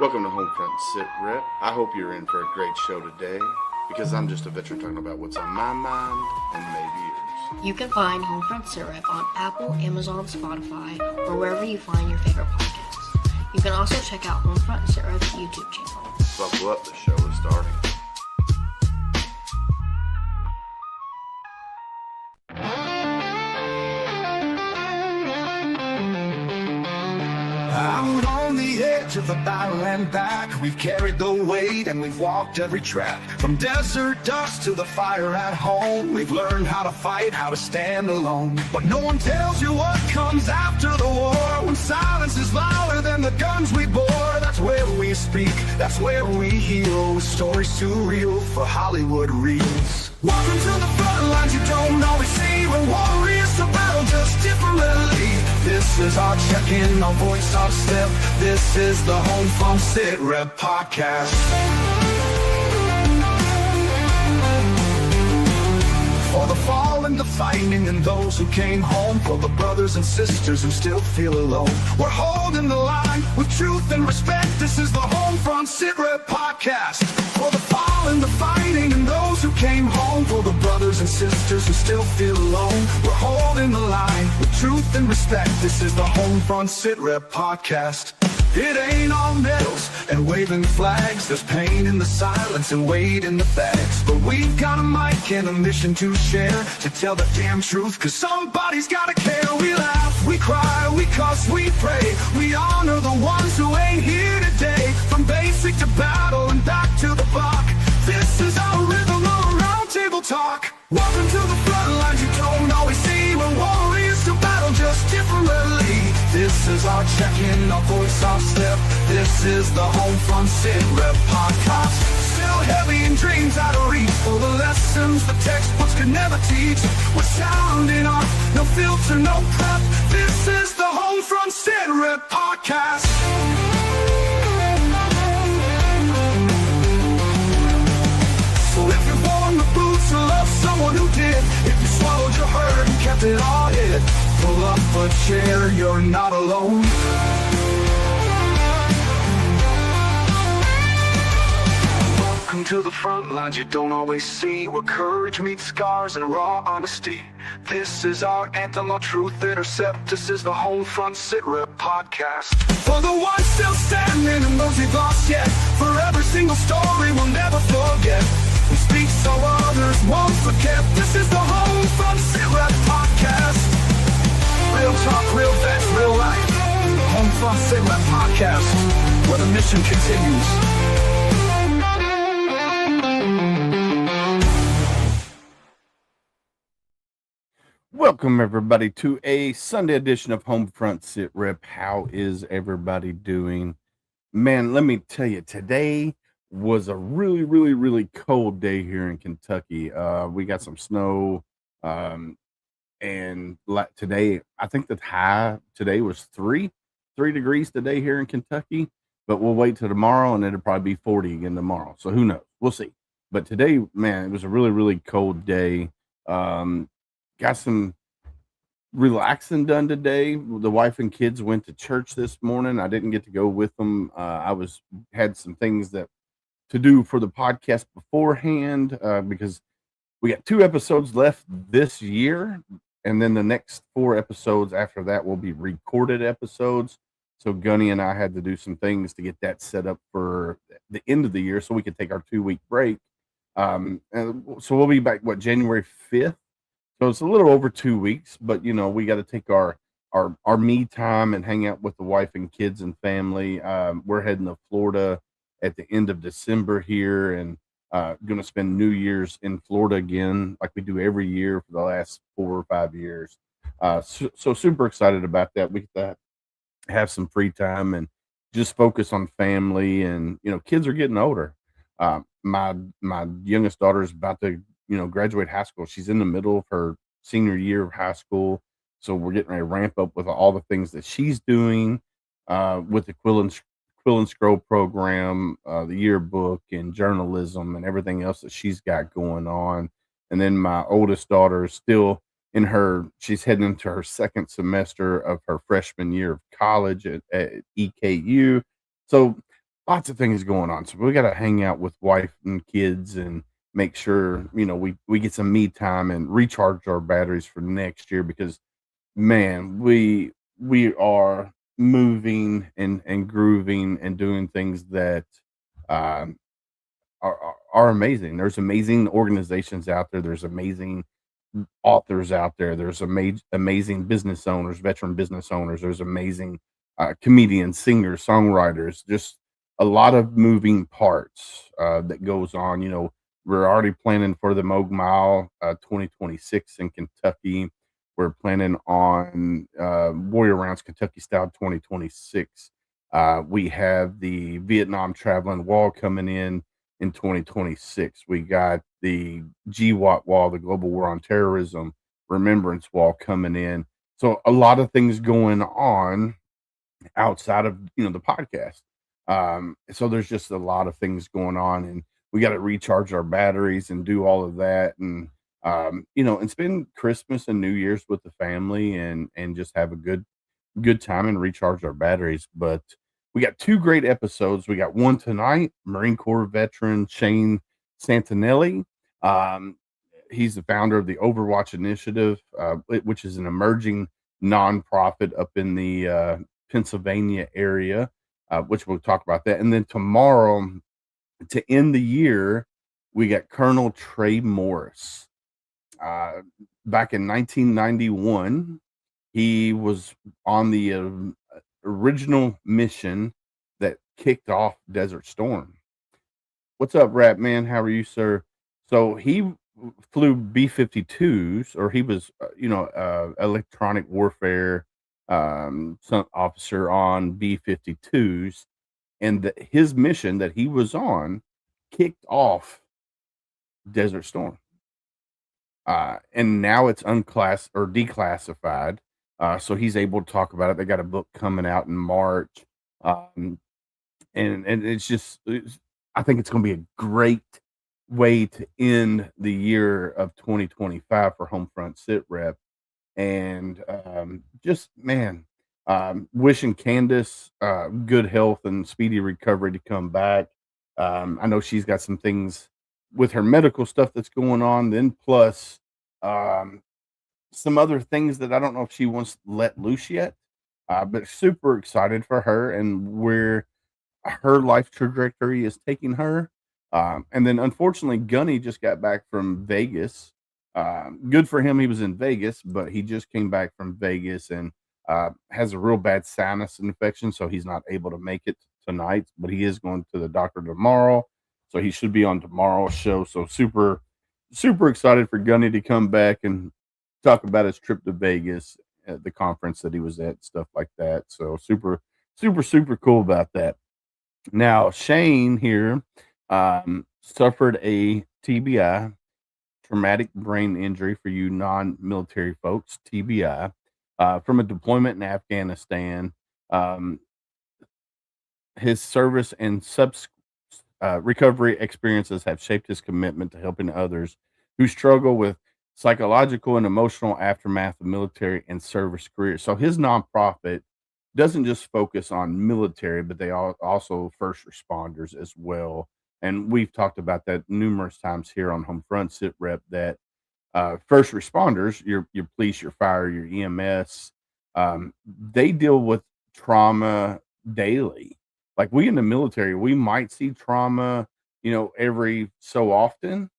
Welcome to Homefront Sit Rep. I hope you're in for a great show today, because I'm just a veteran talking about what's on my mind and maybe yours. You can find Homefront Sit Rep on Apple, Amazon, Spotify, or wherever you find your favorite podcasts. You can also check out Homefront Sit Rep's YouTube channel. Buckle up, the show is starting. Out on the edge of the battle and back, we've carried the weight and we've walked every track. From desert dust to the fire at home, we've learned how to fight, how to stand alone. But no one tells you what comes after the war, when silence is louder than the guns we bore. That's where we speak, that's where we heal, with stories too real for Hollywood reels. Welcome to the front lines you don't always see, when warriors to battle just differently. This is our check-in, our voice, our step. This is the Homefront Sit Rep podcast. For the fallen, the fighting, and those who came home. For the brothers and sisters who still feel alone. We're holding the line with truth and respect. This is the Homefront Sit Rep podcast. For the fallen, the fighting, and those who came home. For the brothers and sisters who still feel alone. We're holding the line with truth and respect. This is the Homefront Sit Rep podcast. It ain't all medals and waving flags. There's pain in the silence and weight in the bags. But we've got a mic and a mission to share, to tell the damn truth, cause somebody's gotta care. We laugh, we cry, we cuss, we pray. We honor the ones who ain't here today. From basic to battle and back to the block. This is our rhythm, our round table talk. Welcome to the front lines you don't always see, when warriors to battle just differently. This is our check-in, our voice, our step. This is the Homefront Sit Rep podcast. Still heavy in dreams out of reach, for the lessons the textbooks could never teach. We're sounding off, no filter, no prep. This is the Homefront Sit Rep podcast. So if you've worn the boots or love someone who did, if you swallowed your hurt and kept it all hid, pull up a chair, you're not alone. Welcome to the front lines you don't always see, where courage meets scars and raw honesty. This is our anthem, our truth intercept. This is the Homefront Sit Rep podcast. For the ones still standing and those we've lost yet, for every single story we'll never forget. We speak so others won't forget. This is the Homefront Sit Rep podcast. Real talk, real facts, real life. Homefront Sit Rep podcast, where the mission continues. Welcome, everybody, to a Sunday edition of Homefront Sit Rep. How is everybody doing? Man, let me tell you, today was a really cold day here in Kentucky. We got some snow, and today, I think the high today was 3 degrees today here in Kentucky, but we'll wait till tomorrow, and it'll probably be 40 again tomorrow. So who knows? We'll see. But today, man, it was a really cold day. Got some relaxing done today. The wife and kids went to church this morning. I didn't get to go with them. I had some things to do for the podcast beforehand, because we got 2 episodes left this year, and then the next 4 episodes after that will be recorded episodes. So Gunny and I had to do some things to get that set up for the end of the year so we could take our 2-week break. And so we'll be back, January 5th. So it's a little over 2 weeks, but we got to take our me time and hang out with the wife and kids and family. We're heading to Florida at the end of December here, and going to spend New Year's in Florida again, like we do every year for the last 4 or 5 years. So super excited about that. We get to have some free time and just focus on family, and kids are getting older. My youngest daughter is about to graduate high school. She's in the middle of her senior year of high school. So we're getting ready to ramp up with all the things that she's doing, with the Quill and Scroll program, the yearbook and journalism and everything else that she's got going on. And then my oldest daughter is still she's heading into her 2nd semester of her freshman year of college at EKU. So lots of things going on. So we got to hang out with wife and kids and make sure, we get some me time and recharge our batteries for next year because man, we are moving and grooving and doing things that um are amazing. There's amazing organizations out there. There's amazing authors out there. There's amazing business owners, veteran business owners. There's amazing comedians, singers, songwriters. Just a lot of moving parts that goes on. We're already planning for the Mogue Mile 2026 in Kentucky. We're planning on Warrior Rounds Kentucky Style 2026. We have the Vietnam Traveling Wall coming in 2026. We got the GWAT Wall, the Global War on Terrorism Remembrance Wall coming in. So a lot of things going on outside of the podcast. So there's just a lot of things going on, and we got to recharge our batteries and do all of that, and and spend Christmas and New Year's with the family, and just have a good time and recharge our batteries. But we got two great episodes. We got one tonight, Marine Corps veteran Shane Santelli. Um, he's the founder of the Overwatch Initiative, which is an emerging nonprofit up in the Pennsylvania area, which we'll talk about that. And then tomorrow, to end the year, we got Colonel Trey Morris. Back in 1991, he was on the original mission that kicked off Desert Storm. What's up, Rat Man? How are you, sir? So he flew B-52s, or he was, electronic warfare some officer on B-52s, and his mission that he was on kicked off Desert Storm. And now it's declassified. So he's able to talk about it. They got a book coming out in March. And I think it's going to be a great way to end the year of 2025 for Homefront Sit Rep. And wishing Candace good health and speedy recovery to come back. I know she's got some things with her medical stuff that's going on, then plus some other things that I don't know if she wants to let loose yet. But super excited for her and where her life trajectory is taking her. And then unfortunately, Gunny just got back from Vegas. Good for him. He was in Vegas, but he just came back from Vegas and has a real bad sinus infection. So he's not able to make it tonight, but he is going to the doctor tomorrow. So he should be on tomorrow's show. So super, super excited for Gunny to come back and talk about his trip to Vegas at the conference that he was at, stuff like that. So super, super, super cool about that. Now, Shane here suffered a TBI, traumatic brain injury for you non-military folks, TBI, from a deployment in Afghanistan. His service and recovery experiences have shaped his commitment to helping others who struggle with psychological and emotional aftermath of military and service careers. So his nonprofit doesn't just focus on military, but they also first responders as well. And we've talked about that numerous times here on Homefront Sit Rep, that first responders, your police, your fire, your EMS, they deal with trauma daily. Like we in the military, we might see trauma, every so often,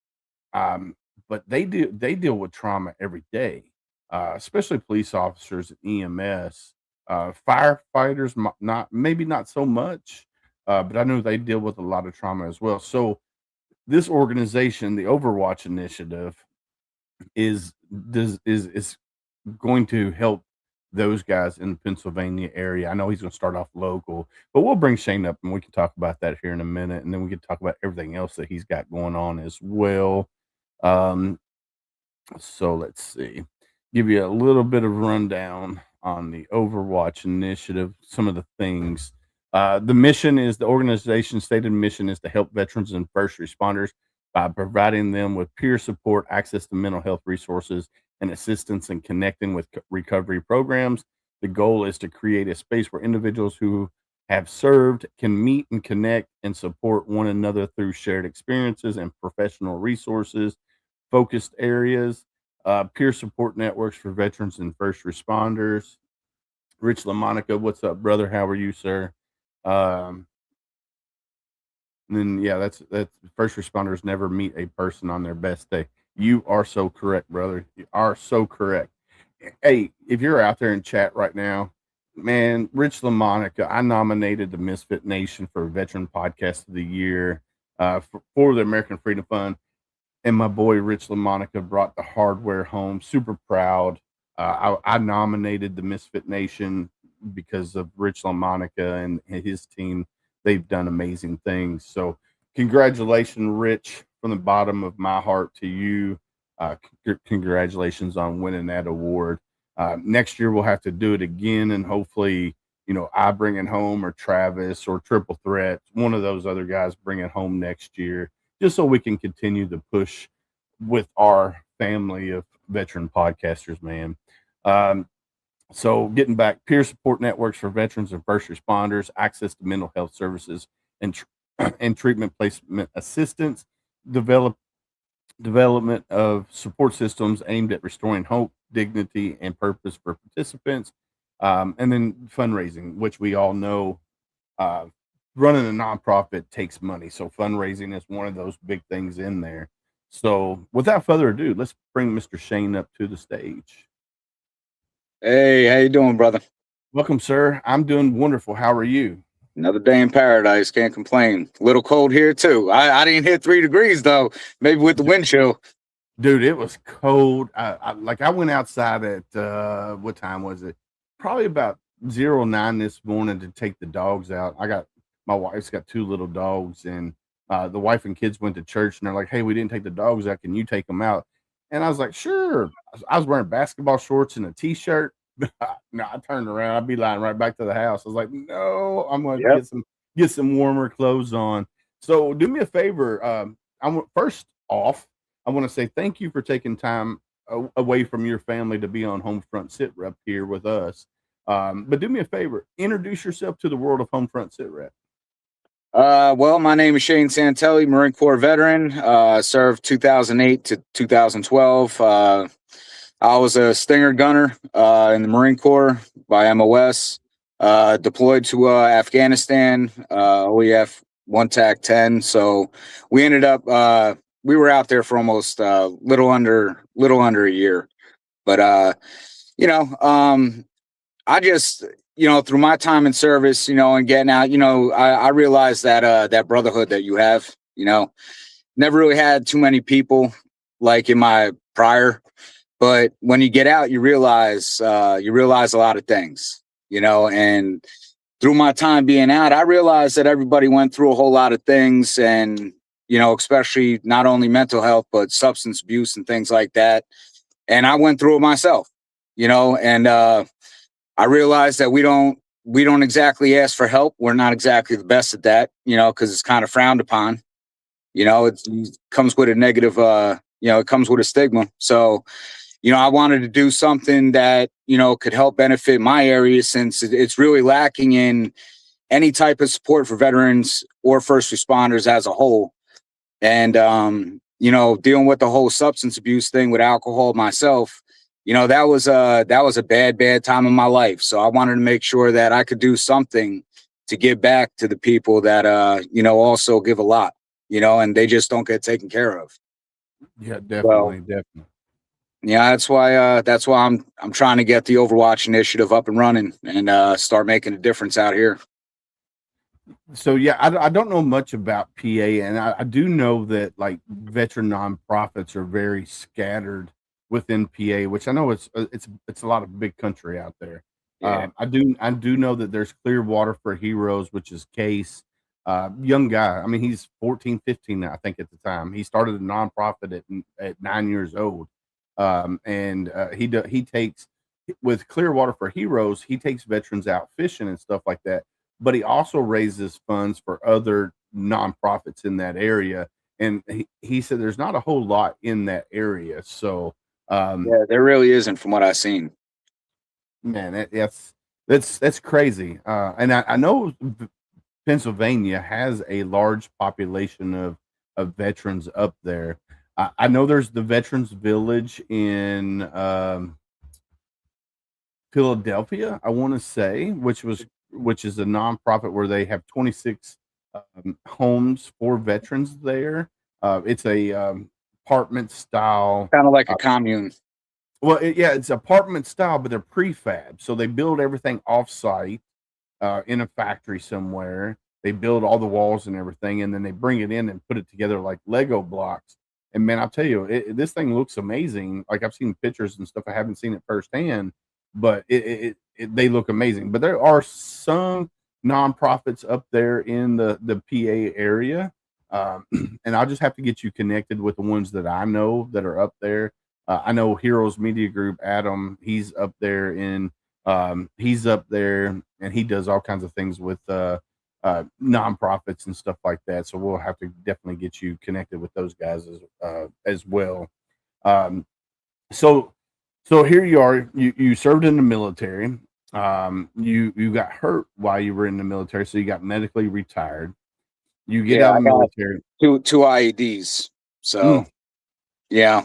but they deal with trauma every day, especially police officers and EMS. Firefighters, maybe not so much, but I know they deal with a lot of trauma as well. So this organization, the Overwatch Initiative, is going to help those guys in the Pennsylvania area. I know he's going to start off local, but we'll bring Shane up and we can talk about that here in a minute, and then we can talk about everything else that he's got going on as well. So let's see, give you a little bit of rundown on the Overwatch Initiative, some of the things. The organization's stated mission is to help veterans and first responders by providing them with peer support, access to mental health resources, and assistance in connecting with recovery programs. The goal is to create a space where individuals who have served can meet and connect and support one another through shared experiences and professional resources, focused areas, peer support networks for veterans and first responders. Rich LaMonica, what's up, brother? How are you, sir? Um, and then yeah, that's first responders never meet a person on their best day. You are so correct, brother. You are so correct. Hey, if you're out there in chat right now, man, Rich LaMonica, I nominated the Misfit Nation for Veteran Podcast of the Year for the American Freedom Fund, and my boy Rich LaMonica brought the hardware home. Super proud. I nominated the Misfit Nation because of Rich LaMonica and his team. They've done amazing things. So, congratulations, Rich, from the bottom of my heart to you. Congratulations on winning that award. Next year we'll have to do it again, and hopefully, I bring it home, or Travis, or Triple Threat, one of those other guys bring it home next year, just so we can continue to push with our family of veteran podcasters, man. So getting back, peer support networks for veterans and first responders, access to mental health services and and treatment placement assistance, development of support systems aimed at restoring hope, dignity, and purpose for participants, and then fundraising, which we all know uh, running a nonprofit takes money. So fundraising is one of those big things in there. So without further ado, let's bring Mr. Shane up to the stage. Hey, how you doing, brother? Welcome, sir. I'm doing wonderful. How are you? Another day in paradise. Can't complain. A little cold here too. I didn't hit 3 degrees though. Maybe with the wind chill. Dude, it was cold. I went outside at what time was it? Probably about 09 this morning to take the dogs out. My wife's got 2 little dogs, and the wife and kids went to church, and they're like, "Hey, we didn't take the dogs out. Can you take them out?" And I was like, "Sure." I was wearing basketball shorts and a t-shirt. No, I turned around. I'd be lying right back to the house. I was like, "No, I'm going to get some warmer clothes on." So do me a favor. First off, I want to say thank you for taking time away from your family to be on Homefront Sit Rep here with us. But do me a favor, introduce yourself to the world of Homefront Sit Rep. Well, my name is Shane Santelli, Marine Corps veteran. Served 2008 to 2012. I was a Stinger gunner in the Marine Corps by MOS. Deployed to Afghanistan, OEF 1 TAC 10. So we ended up we were out there for almost little under a year. But I just through my time in service, and getting out, I realized that that brotherhood that you have, never really had too many people like in my prior. But when you get out, you realize a lot of things, and through my time being out, I realized that everybody went through a whole lot of things, and, especially not only mental health, but substance abuse and things like that. And I went through it myself, and I realized that we don't exactly ask for help. We're not exactly the best at that, because it's kind of frowned upon. It comes with a negative, it comes with a stigma. So, I wanted to do something that, could help benefit my area, since it's really lacking in any type of support for veterans or first responders as a whole. And, dealing with the whole substance abuse thing with alcohol myself, that was a bad time in my life. So I wanted to make sure that I could do something to give back to the people that, also give a lot, and they just don't get taken care of. Yeah, definitely. Yeah, that's why I'm trying to get the Overwatch Initiative up and running and start making a difference out here. So yeah, I don't know much about PA, and I do know that like veteran nonprofits are very scattered within PA, which I know it's a lot of big country out there. Yeah. I do know that there's Clearwater for Heroes, which is Case, young guy. I mean, he's 14, 15, I think at the time. He started a nonprofit at 9 years old. He takes, with Clearwater for Heroes, he takes veterans out fishing and stuff like that, but he also raises funds for other nonprofits in that area. And he said there's not a whole lot in that area. So yeah, there really isn't, from what I've seen. Man, That's crazy. And I know Pennsylvania has a large population of veterans up there. I know there's the Veterans Village in Philadelphia, I want to say, which is a nonprofit where they have 26 homes for veterans there. It's a apartment style. Kind of like a commune. Well, yeah, it's apartment style, but they're prefab, so they build everything off site in a factory somewhere. They build all the walls and everything, and then they bring it in and put it together like Lego blocks. And man, I'll tell you, this thing looks amazing. Like I've seen pictures and stuff. I haven't seen it firsthand, but they look amazing. But there are some nonprofits up there in the PA area, and I'll just have to get you connected with the ones that I know that are up there. I know Heroes Media Group, Adam. He's up there he's up there and he does all kinds of things with nonprofits and stuff like that. So we'll have to definitely get you connected with those guys as well. Um, so here you are. You served in the military. You got hurt while you were in the military, so you got medically retired. You get out of the military. Two IEDs. So yeah.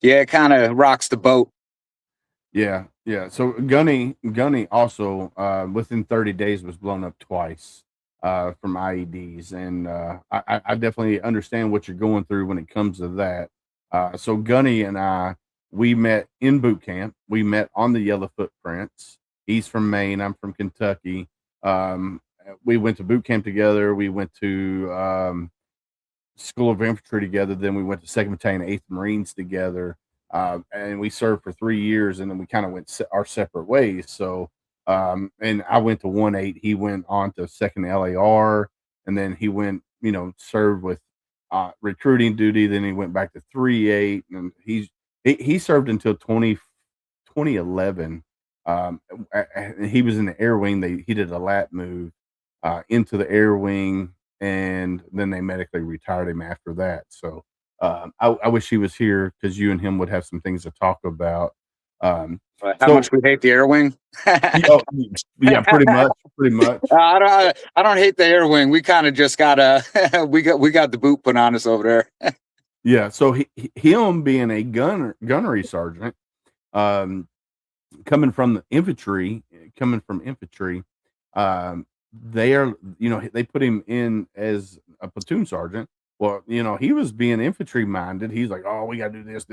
Yeah, it kind of rocks the boat. Yeah. So Gunny also within 30 days was blown up twice from IEDs, and I definitely understand what you're going through when it comes to that. So Gunny and we met in boot camp. We met on the Yellow Footprints. He's from Maine. I'm from Kentucky. We went to boot camp together. We went to School of Infantry together. Then we went to 2nd Battalion, 8th Marines together. And we served for 3 years, and then we kind of went our separate ways. So, and I went to 1-8. He went on to 2nd LAR, and then he went, served with recruiting duty. Then he went back to 3-8, and he served until 2011. He was in the air wing. He did a lat move into the air wing, and then they medically retired him after that. So I wish he was here because you and him would have some things to talk about. How much we hate the air wing? Yeah, pretty much. I don't hate the air wing. We kind of just got we got the boot put on us over there. Yeah, so him being a gunnery sergeant, coming from infantry, they are, they put him in as a platoon sergeant. Well, he was being infantry minded. He's like, oh, we got to do this.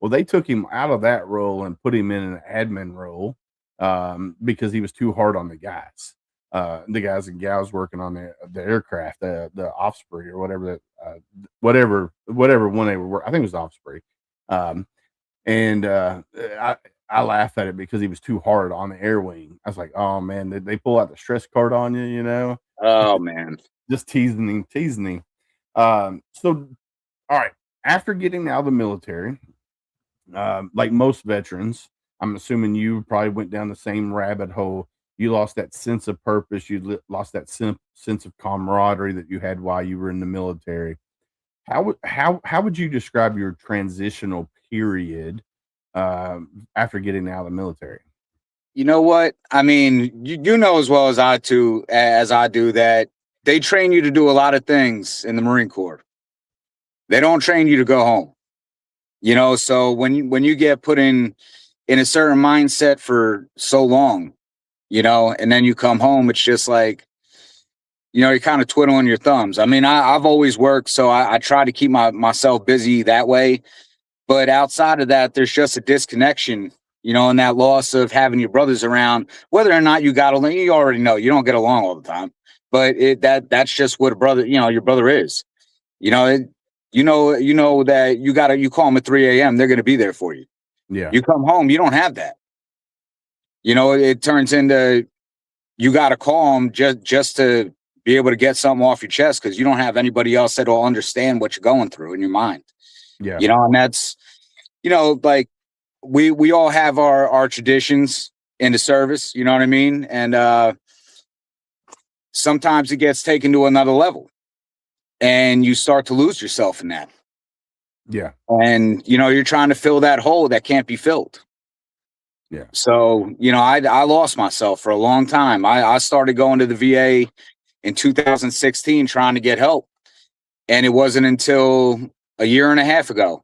Well, they took him out of that role and put him in an admin role because he was too hard on the guys and gals working on the aircraft, the Osprey or whatever whatever one they were. I think it was Osprey. And I laugh at it because he was too hard on the air wing. I was like, oh man, did they pull out the stress card on you? Oh man, just teasing him. So, all right. After getting out of the military, like most veterans, I'm assuming you probably went down the same rabbit hole. You lost that sense of purpose. You lost that sense of camaraderie that you had while you were in the military. How would you describe your transitional period after getting out of the military? You know what? I mean, you know as well as I do that they train you to do a lot of things in the Marine Corps. They don't train you to go home. So when you get put in a certain mindset for so long, and then you come home, it's just like, you're kind of twiddling your thumbs. I mean, I've always worked, so I try to keep myself busy that way. But outside of that, there's just a disconnection, and that loss of having your brothers around, whether or not you got along. You already know you don't get along all the time, but that's just what a brother, your brother is. You know that you call them at 3 a.m. They're going to be there for you. Yeah. You come home, you don't have that. It turns into you got to call them just to be able to get something off your chest because you don't have anybody else that will understand what you're going through in your mind. Yeah. And that's, like we all have our traditions in the service, you know what I mean? And sometimes it gets taken to another level and you start to lose yourself in that. Yeah. And, you're trying to fill that hole that can't be filled. Yeah. So, I lost myself for a long time. I started going to the VA in 2016 trying to get help. And it wasn't until a year and a half ago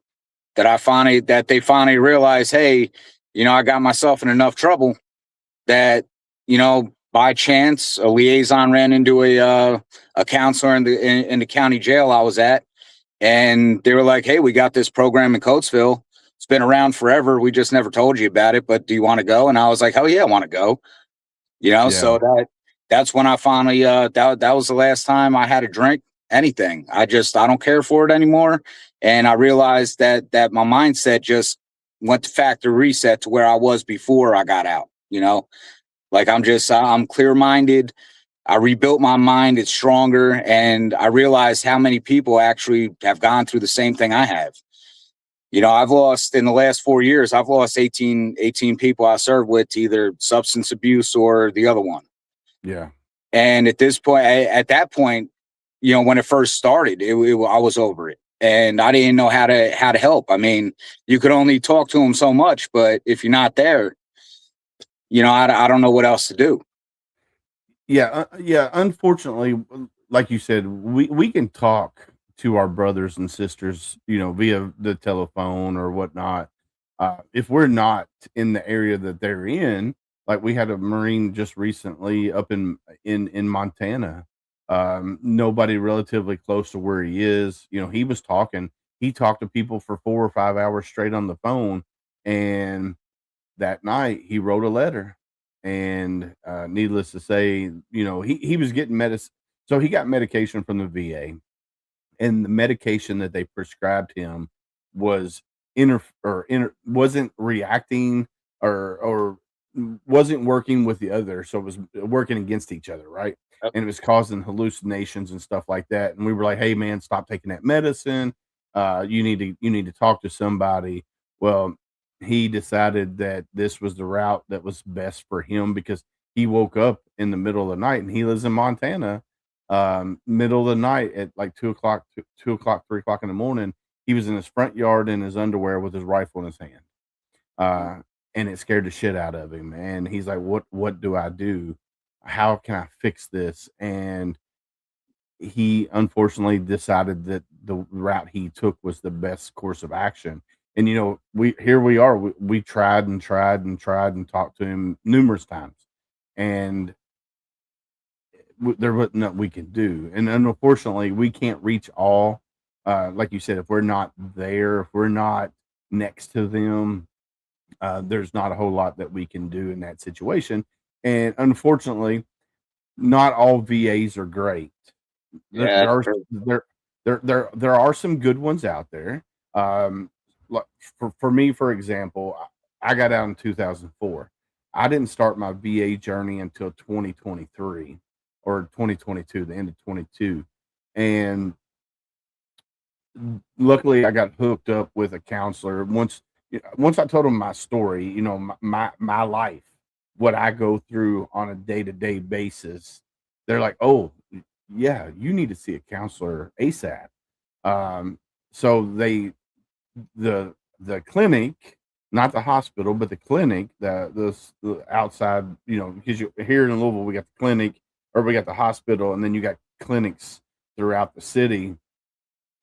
that they finally realized, hey, I got myself in enough trouble that, by chance, a liaison ran into a counselor in the county jail I was at. And they were like, hey, we got this program in Coatesville. It's been around forever. We just never told you about it, but do you want to go? And I was like, hell yeah, I want to go. Yeah. So that's when I finally that was the last time I had a drink, anything. I don't care for it anymore. And I realized that my mindset just went to factory reset to where I was before I got out, like I'm clear minded. I rebuilt my mind. It's stronger. And I realized how many people actually have gone through the same thing I have. I've lost in the last 4 years, I've lost 18 people I served with to either substance abuse or the other one. Yeah. And at that point, when it first started, I was over it. And I didn't know how to help. I mean, you could only talk to them so much, but if you're not there, I don't know what else to do. Yeah, yeah. Unfortunately, like you said, we can talk to our brothers and sisters, via the telephone or whatnot. If we're not in the area that they're in, like we had a Marine just recently up in Montana. Nobody relatively close to where he is. He was talking. He talked to people for 4 or 5 hours straight on the phone, and that night he wrote a letter, and needless to say, he was getting medicine. So he got medication from the VA, and the medication that they prescribed him was wasn't reacting, or wasn't working with the other, so it was working against each other, right? Yep. And it was causing hallucinations and stuff like that. And we were like, hey man, stop taking that medicine. You need to talk to somebody. Well, he decided that this was the route that was best for him, because he woke up in the middle of the night, and he lives in Montana. Middle of the night at like 2 o'clock, 2 o'clock, 3 o'clock in the morning, he was in his front yard in his underwear with his rifle in his hand. And it scared the shit out of him. And he's like, what do I do? How can I fix this? And he unfortunately decided that the route he took was the best course of action. And we are. We tried and tried and tried and talked to him numerous times, and there was nothing we can do. And unfortunately, we can't reach all. Like you said, if we're not there, if we're not next to them, there's not a whole lot that we can do in that situation. And unfortunately, not all VAs are great. There, Yeah, there that's are true. there are some good ones out there. Like for me, for example, I got out in 2004. I didn't start my VA journey until 2023 or 2022, the end of 22, and luckily I got hooked up with a counselor once I told him my story, my life, what I go through on a day-to-day basis. They're like, oh yeah, you need to see a counselor ASAP. um so the clinic, not the hospital, but the clinic, the outside, because you here in Louisville, we got the clinic, or we got the hospital, and then you got clinics throughout the city.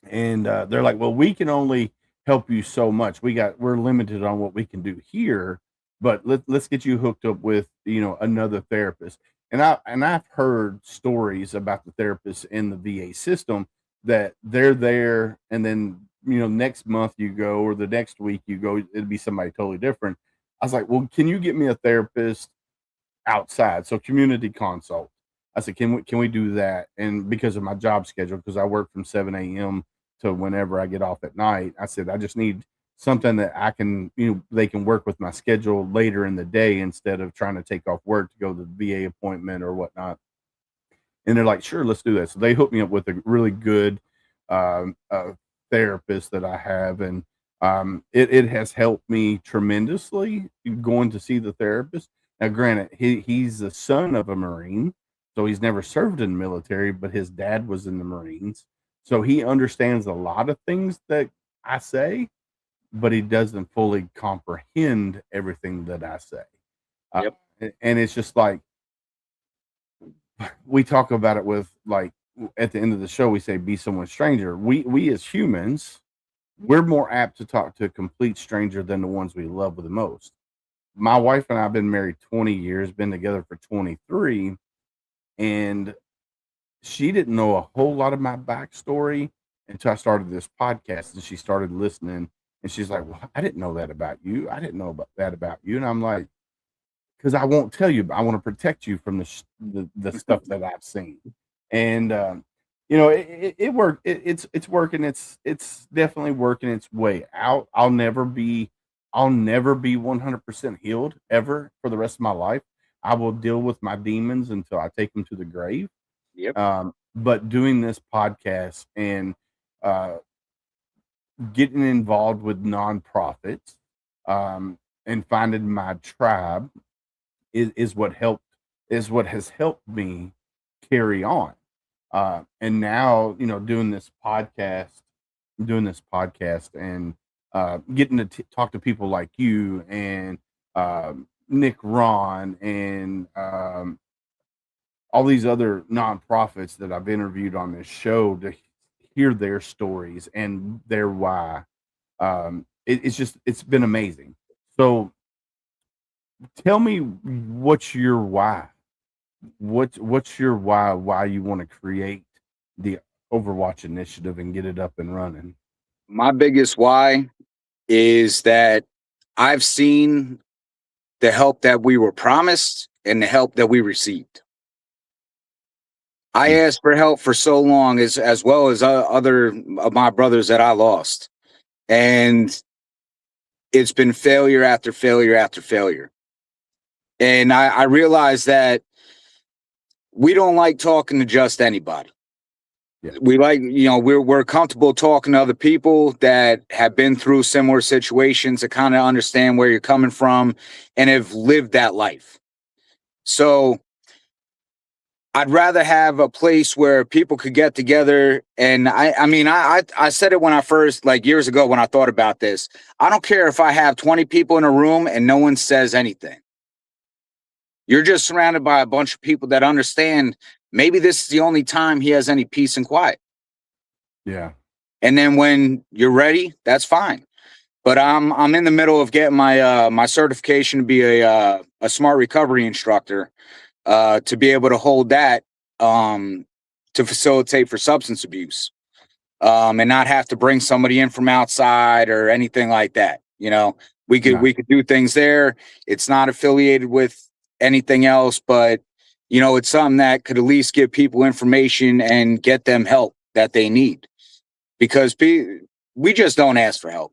And they're like, well, we can only help you so much. We're limited on what we can do here, but let's get you hooked up with another therapist. And I've heard stories about the therapists in the VA system, that they're there, and then next month you go, or the next week you go, it'd be somebody totally different. I was like, well, can you get me a therapist outside? So community consult. I said, can we do that? And because of my job schedule, because I work from 7 a.m. to whenever I get off at night, I said, I just need something that I can, they can work with my schedule later in the day, instead of trying to take off work to go to the VA appointment or whatnot. And they're like, sure, let's do that. So they hooked me up with a really good therapist that I have. And it has helped me tremendously going to see the therapist. Now, granted, he's the son of a Marine, so he's never served in the military, but his dad was in the Marines. So he understands a lot of things that I say, but he doesn't fully comprehend everything that I say. Yep. And it's just like, we talk about it with, like, at the end of the show, we say, be someone's stranger. We as humans, we're more apt to talk to a complete stranger than the ones we love the most. My wife and I have been married 20 years, been together for 23, and she didn't know a whole lot of my backstory until I started this podcast, and she started listening, and she's like, well, I didn't know that about you. I didn't know about that about you. And I'm like, because I won't tell you, but I want to protect you from the stuff that I've seen. And it worked. It's working. It's definitely working its way out. I'll never be 100% healed ever for the rest of my life. I will deal with my demons until I take them to the grave. Yep. But doing this podcast and uh, getting involved with nonprofits, and finding my tribe is what has helped me carry on. And now, doing this podcast and getting to talk to people like you and Nick Ron and all these other nonprofits that I've interviewed on this show, to hear their stories and their why. It's been amazing. So tell me, what's your why? What's your why you want to create the Overwatch Initiative and get it up and running? My biggest why is that I've seen the help that we were promised and the help that we received. I asked for help for so long, as well as other of my brothers that I lost. And it's been failure after failure after failure. And I realized that we don't like talking to just anybody. Yeah. We like, we're comfortable talking to other people that have been through similar situations, to kind of understand where you're coming from and have lived that life. So I'd rather have a place where people could get together. And I said it when I first, like years ago, when I thought about this. I don't care if I have 20 people in a room and no one says anything. You're just surrounded by a bunch of people that understand maybe this is the only time he has any peace and quiet. Yeah. And then when you're ready, that's fine. But I'm in the middle of getting my my certification to be a smart recovery instructor, to be able to hold that, to facilitate for substance abuse, and not have to bring somebody in from outside or anything like that. We could do things there. It's not affiliated with anything else, but it's something that could at least give people information and get them help that they need, because we just don't ask for help.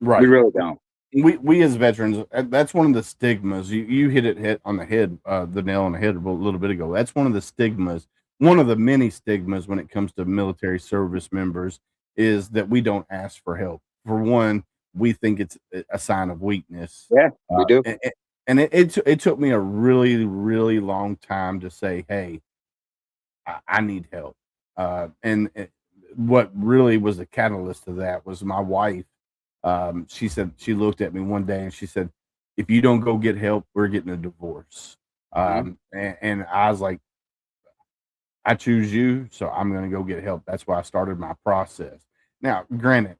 Right. We really don't. We as veterans, that's one of the stigmas. You hit it on the head, the nail on the head a little bit ago. That's one of the stigmas. One of the many stigmas when it comes to military service members is that we don't ask for help. For one, we think it's a sign of weakness. Yeah, we do. And it took me a really, really long time to say, hey, I need help. What really was the catalyst to that was my wife. She said, she looked at me one day and she said, if you don't go get help, we're getting a divorce. And I was like, I choose you, so I'm going to go get help. That's why I started my process. Now, granted,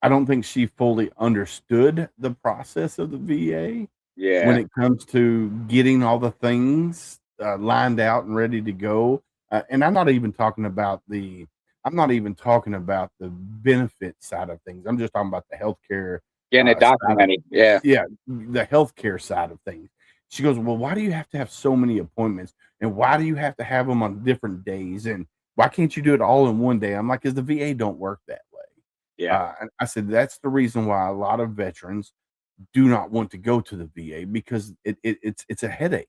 I don't think she fully understood the process of the VA. Yeah. When it comes to getting all the things lined out and ready to go. And I'm not even talking about the benefit side of things. I'm just talking about the healthcare. Getting it documented. Yeah. Yeah. The healthcare side of things. She goes, well, why do you have to have so many appointments? And why do you have to have them on different days? And why can't you do it all in one day? I'm like, because the VA don't work that way. Yeah. And I said, that's the reason why a lot of veterans do not want to go to the VA, because it's a headache.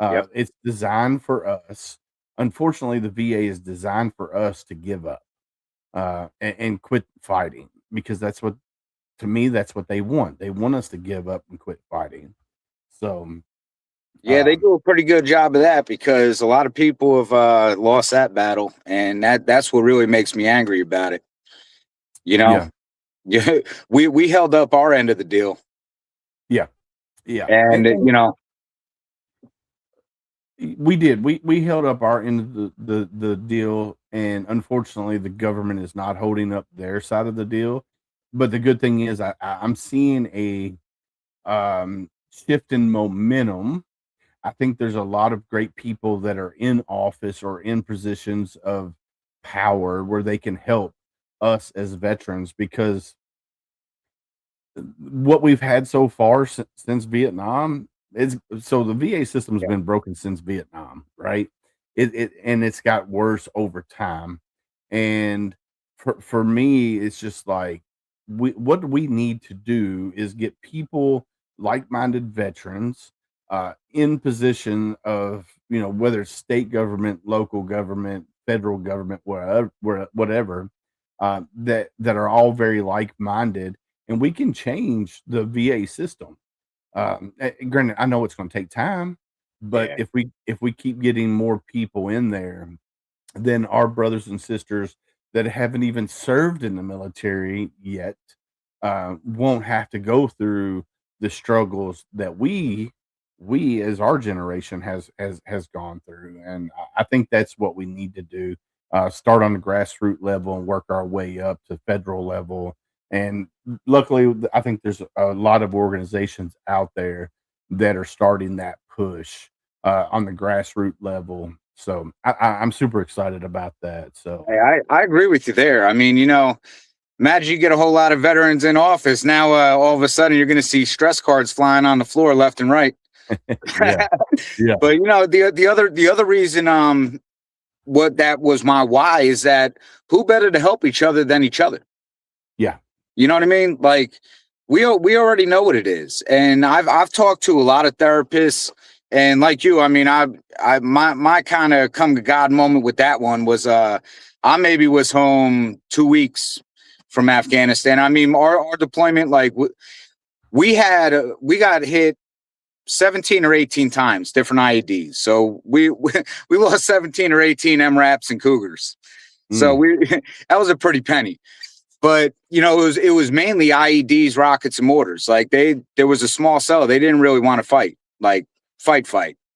It's designed for us. Unfortunately, the VA is designed for us to give up and quit fighting, because that's what they want. They want us to give up and quit fighting. So yeah, they do a pretty good job of that, because a lot of people have lost that battle, and that's what really makes me angry about it. Yeah. Yeah, we held up our end of the deal, Yeah, yeah, and and you know, we did. We held up our end of the deal, and unfortunately, the government is not holding up their side of the deal. But the good thing is, I'm seeing a shift in momentum. I think there's a lot of great people that are in office or in positions of power where they can help us as veterans, because what we've had so far since Vietnam is, so the VA system's yeah, been broken since Vietnam, right? And it's got worse over time. And for me, it's just like, what we need to do is get people, like-minded veterans, in position of, whether it's state government, local government, federal government, whatever, that are all very like-minded, and we can change the VA system. Granted, I know it's going to take time, but yeah. if we keep getting more people in there, then our brothers and sisters that haven't even served in the military yet won't have to go through the struggles that we as our generation has gone through. And I think that's what we need to do. Start on the grassroots level and work our way up to federal level. And luckily, I think there's a lot of organizations out there that are starting that push on the grassroots level. So I'm super excited about that. So Hey, I agree with you there. I mean, imagine you get a whole lot of veterans in office. Now, all of a sudden, you're going to see stress cards flying on the floor left and right. yeah, yeah, But the other reason, what that was my why is that who better to help each other than each other? yeah. You know what I mean? Like we already know what it is, and I've talked to a lot of therapists, and like you, I mean, my kind of come to God moment with that one was I maybe was home 2 weeks from Afghanistan. I mean, our deployment, like we got hit 17 or 18 times, different IEDs. So we lost 17 or 18 MRAPs and Cougars. So Mm, that was a pretty penny. But it was mainly IEDs, rockets, and mortars. Like there was a small cell. They didn't really want to fight, like fight.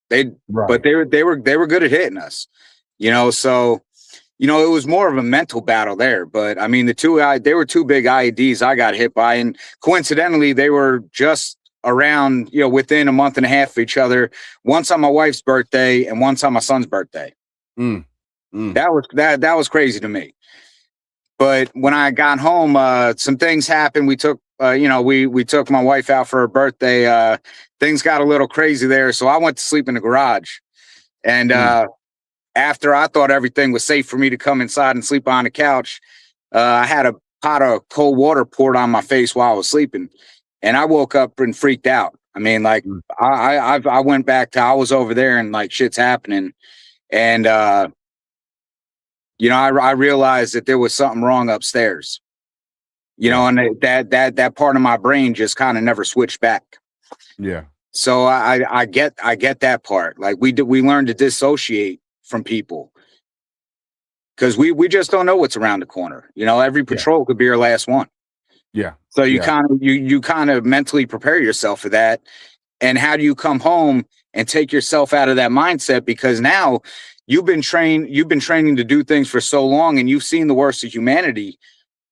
But right. they were good at hitting us. So it was more of a mental battle there. But I mean, they were two big IEDs I got hit by, and coincidentally, they were just around within a month and a half of each other. Once on my wife's birthday, and once on my son's birthday. Mm, mm, That was crazy to me. But when I got home, some things happened. We took, we took my wife out for her birthday. Things got a little crazy there, so I went to sleep in the garage. And mm, after I thought everything was safe for me to come inside and sleep on the couch, I had a pot of cold water poured on my face while I was sleeping, and I woke up and freaked out. I mean, like mm. I went back to I was over there and like shit's happening, and I realized that there was something wrong upstairs. Yeah, And that part of my brain just kind of never switched back. yeah, So I get that part. Like we learn to dissociate from people because we just don't know what's around the corner. Every yeah, patrol could be our last one. yeah, So you yeah, kind of mentally prepare yourself for that. And how do you come home and take yourself out of that mindset? Because now you've been training to do things for so long, and you've seen the worst of humanity.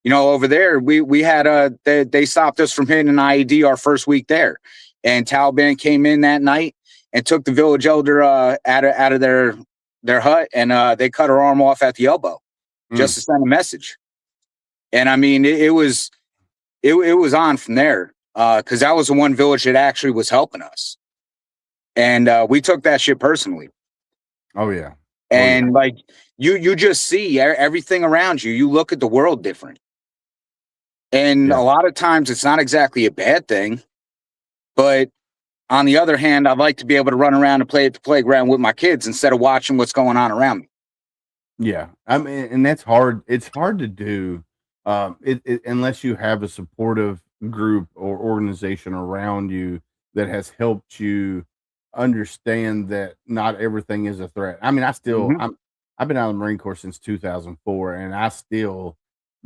Over there, we had they stopped us from hitting an IED our first week there, and Taliban came in that night and took the village elder out of their hut, and they cut her arm off at the elbow mm, just to send a message. And I mean, it was on from there because that was the one village that actually was helping us, and we took that shit personally. oh yeah, oh yeah, And like you just see everything around you. You look at the world different. And yeah, a lot of times it's not exactly a bad thing. But on the other hand, I'd like to be able to run around and play at the playground with my kids instead of watching what's going on around me. yeah. I mean, and that's hard. It's hard to do, unless you have a supportive group or organization around you that has helped you understand that not everything is a threat. I mean, Hmm. I've been out of the Marine Corps since 2004, and I still,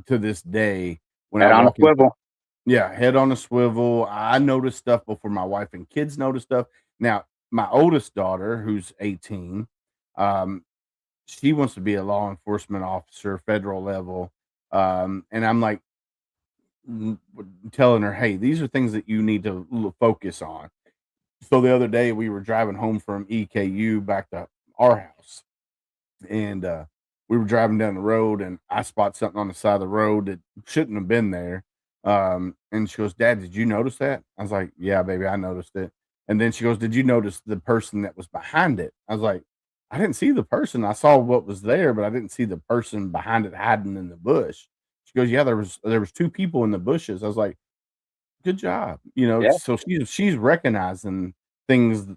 to this day, when Head I on a walk in. swivel. Yeah, head on a swivel. I notice stuff before my wife and kids notice stuff. Now, my oldest daughter, who's 18, um, she wants to be a law enforcement officer, federal level. And I'm like telling her, hey, these are things that you need to focus on. So the other day we were driving home from EKU back to our house, and we were driving down the road, and I spot something on the side of the road that shouldn't have been there. And she goes, Dad, did you notice that? I was like, yeah, baby, I noticed it. And then she goes, did you notice the person that was behind it? I was like, I didn't see the person. I saw what was there, but I didn't see the person behind it hiding in the bush. She goes, yeah, there was two people in the bushes. I was like, good job. Yeah. So she's recognizing things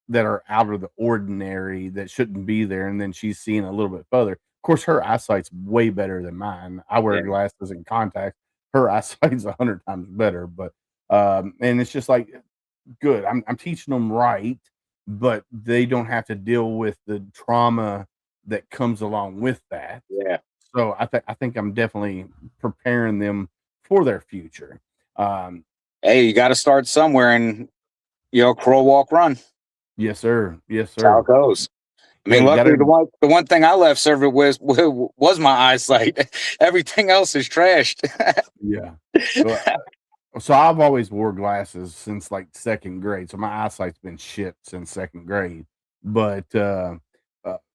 that are out of the ordinary that shouldn't be there, and then she's seeing a little bit further. Of course, her eyesight's way better than mine. I wear Yeah. glasses and contacts. Her eyesight's 100 times better, but and it's just like good. I'm teaching them right, but they don't have to deal with the trauma that comes along with that. Yeah. So I think I'm definitely preparing them for their future. Um, Hey, you got to start somewhere, and crawl, walk, run. yes, sir. Yes, That's how sir. it goes. I Yeah, mean, you luckily gotta. the one thing I left service was my eyesight. Everything else is trashed. Yeah. Well, so I've always wore glasses since like second grade. So my eyesight's been shit since second grade. But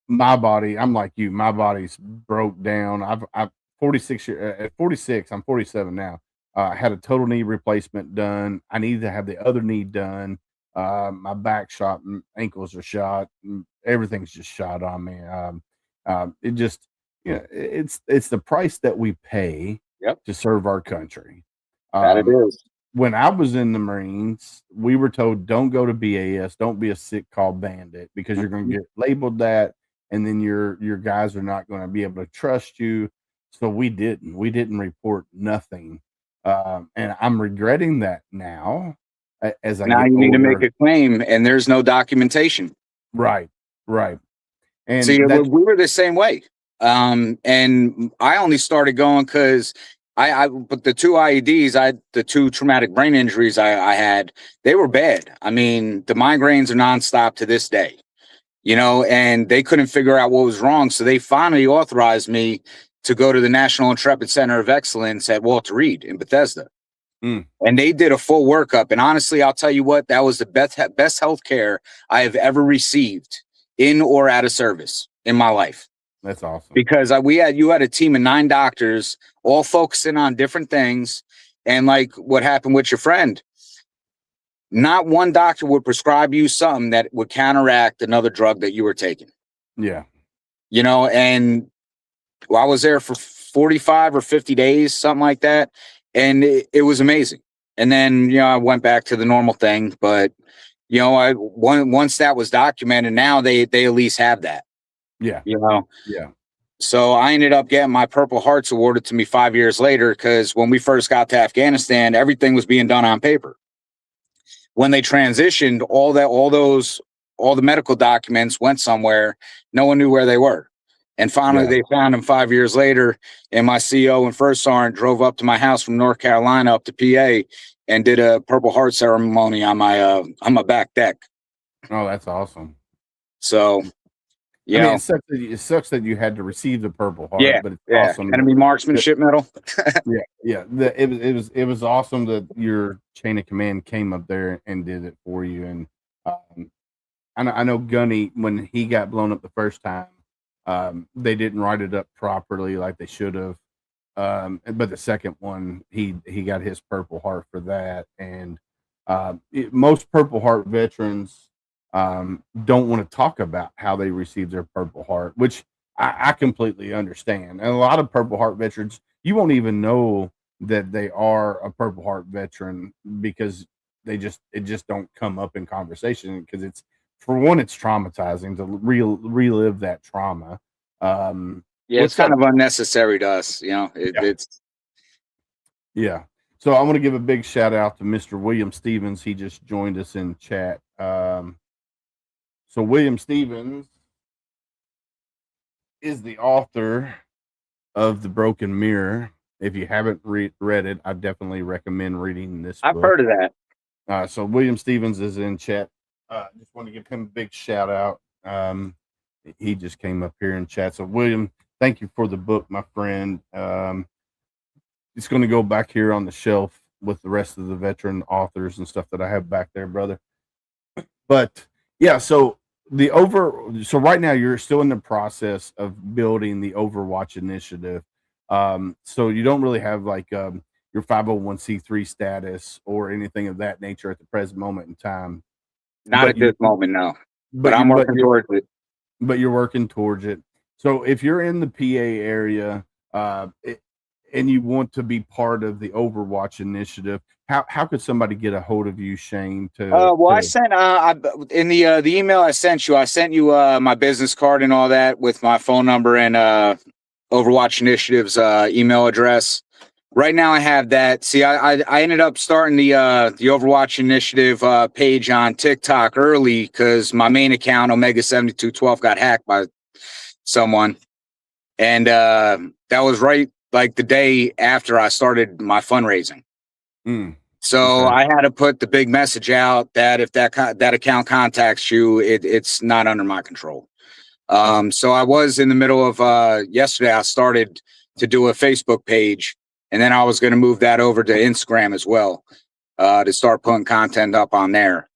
my body, I'm like you. My body's broke down. I've 46 at 46. I'm 47 now. I had a total knee replacement done. I need to have the other knee done. My back shot, ankles are shot, everything's just shot on me. It just, it's the price that we pay Yep, to serve our country. that it Um, is. when I was in the Marines, we were told don't go to BAS, don't be a sick call bandit because you're going to get labeled that, and then your guys are not going to be able to trust you. So we didn't report nothing, and I'm regretting that now as I Now get you need to make older. a claim, and there's no documentation. Right, right, See, and that's we were the same way. And I only started going because but the two IEDs, the two traumatic brain injuries I had, they were bad. I mean, the migraines are nonstop to this day, and they couldn't figure out what was wrong. So they finally authorized me to go to the National Intrepid Center of Excellence at Walter Reed in Bethesda. mm, And they did a full workup. And honestly, I'll tell you what, that was the best health care I have ever received in or out of service in my life. that's awesome. Because you had a team of 9 doctors all focusing on different things. And like what happened with your friend, not one doctor would prescribe you something that would counteract another drug that you were taking. Yeah, And I was there for 45 or 50 days, something like that. And it was amazing. And then, I went back to the normal thing. But, once that was documented, now they at least have that, yeah, you know. yeah, So I ended up getting my Purple Hearts awarded to me 5 years later, because when we first got to Afghanistan, everything was being done on paper. When they transitioned, all the medical documents went somewhere. No one knew where they were. And finally, yeah. they found them 5 years later. And my CO and first sergeant drove up to my house from North Carolina up to PA and did a Purple Heart ceremony on my back deck. Oh, that's awesome. So, I mean, it sucks that you had to receive the Purple Heart, but it's awesome. Enemy marksmanship medal. Yeah. It was awesome that your chain of command came up there and did it for you. And I know Gunny, when he got blown up the first time, they didn't write it up properly like they should have. But the second one, he got his Purple Heart for that. And most Purple Heart veterans don't want to talk about how they received their Purple Heart, which I completely understand. And a lot of Purple Heart veterans, you won't even know that they are a Purple Heart veteran because it just don't come up in conversation, because it's, for one, it's traumatizing to relive that trauma. It's kind of unnecessary to us. It's Yeah. So I want to give a big shout out to Mr. William Stevens. He just joined us in chat. So William Stevens is the author of The Broken Mirror, If you haven't read it, I definitely recommend reading this I've book. heard of that. So William Stevens is in chat. Just want to give him a big shout out. He just came up here in chat. So William, thank you for the book, my friend. It's going to go back here on the shelf with the rest of the veteran authors and stuff that I have back there, brother. But yeah, so right now you're still in the process of building the Overwatch Initiative. So you don't really have like your 501c3 status or anything of that nature at the present moment in time. Not at this moment, no. But I'm working towards it. But you're working towards it. So if you're in the PA area and you want to be part of the Overwatch Initiative, how could somebody get a hold of you, Shane? I sent in the email I sent you my business card and all that with my phone number and Overwatch Initiative's email address. Right now I have that. See, I ended up starting the Overwatch Initiative page on TikTok early because my main account, Omega7212, got hacked by someone. And that was right like the day after I started my fundraising. So I had to put the big message out that if that account contacts you, it's not under my control. So I was in the middle of yesterday, I started to do a Facebook page. And then I was going to move that over to Instagram as well, to start putting content up on there.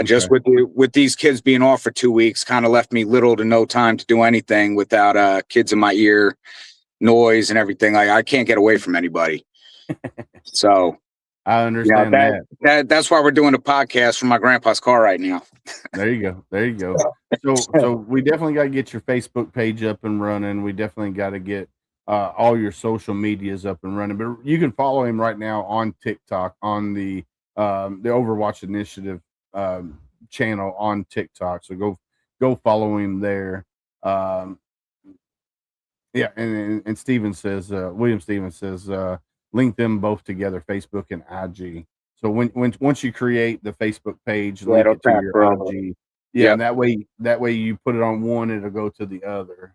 Just with these kids being off for 2 weeks, kind of left me little to no time to do anything without kids in my ear, noise and everything. Like I can't get away from anybody. So I understand that's why we're doing a podcast from my grandpa's car right now. There you go. So we definitely got to get your Facebook page up and running. We definitely got to get all your social medias up and running. But you can follow him right now on TikTok on the Overwatch Initiative channel on TikTok. So go follow him there. Yeah, and Steven says William Stevens says link them both together, Facebook and IG. So once you create the Facebook page, link it to your IG. Yeah, and that way you put it on one, it'll go to the other.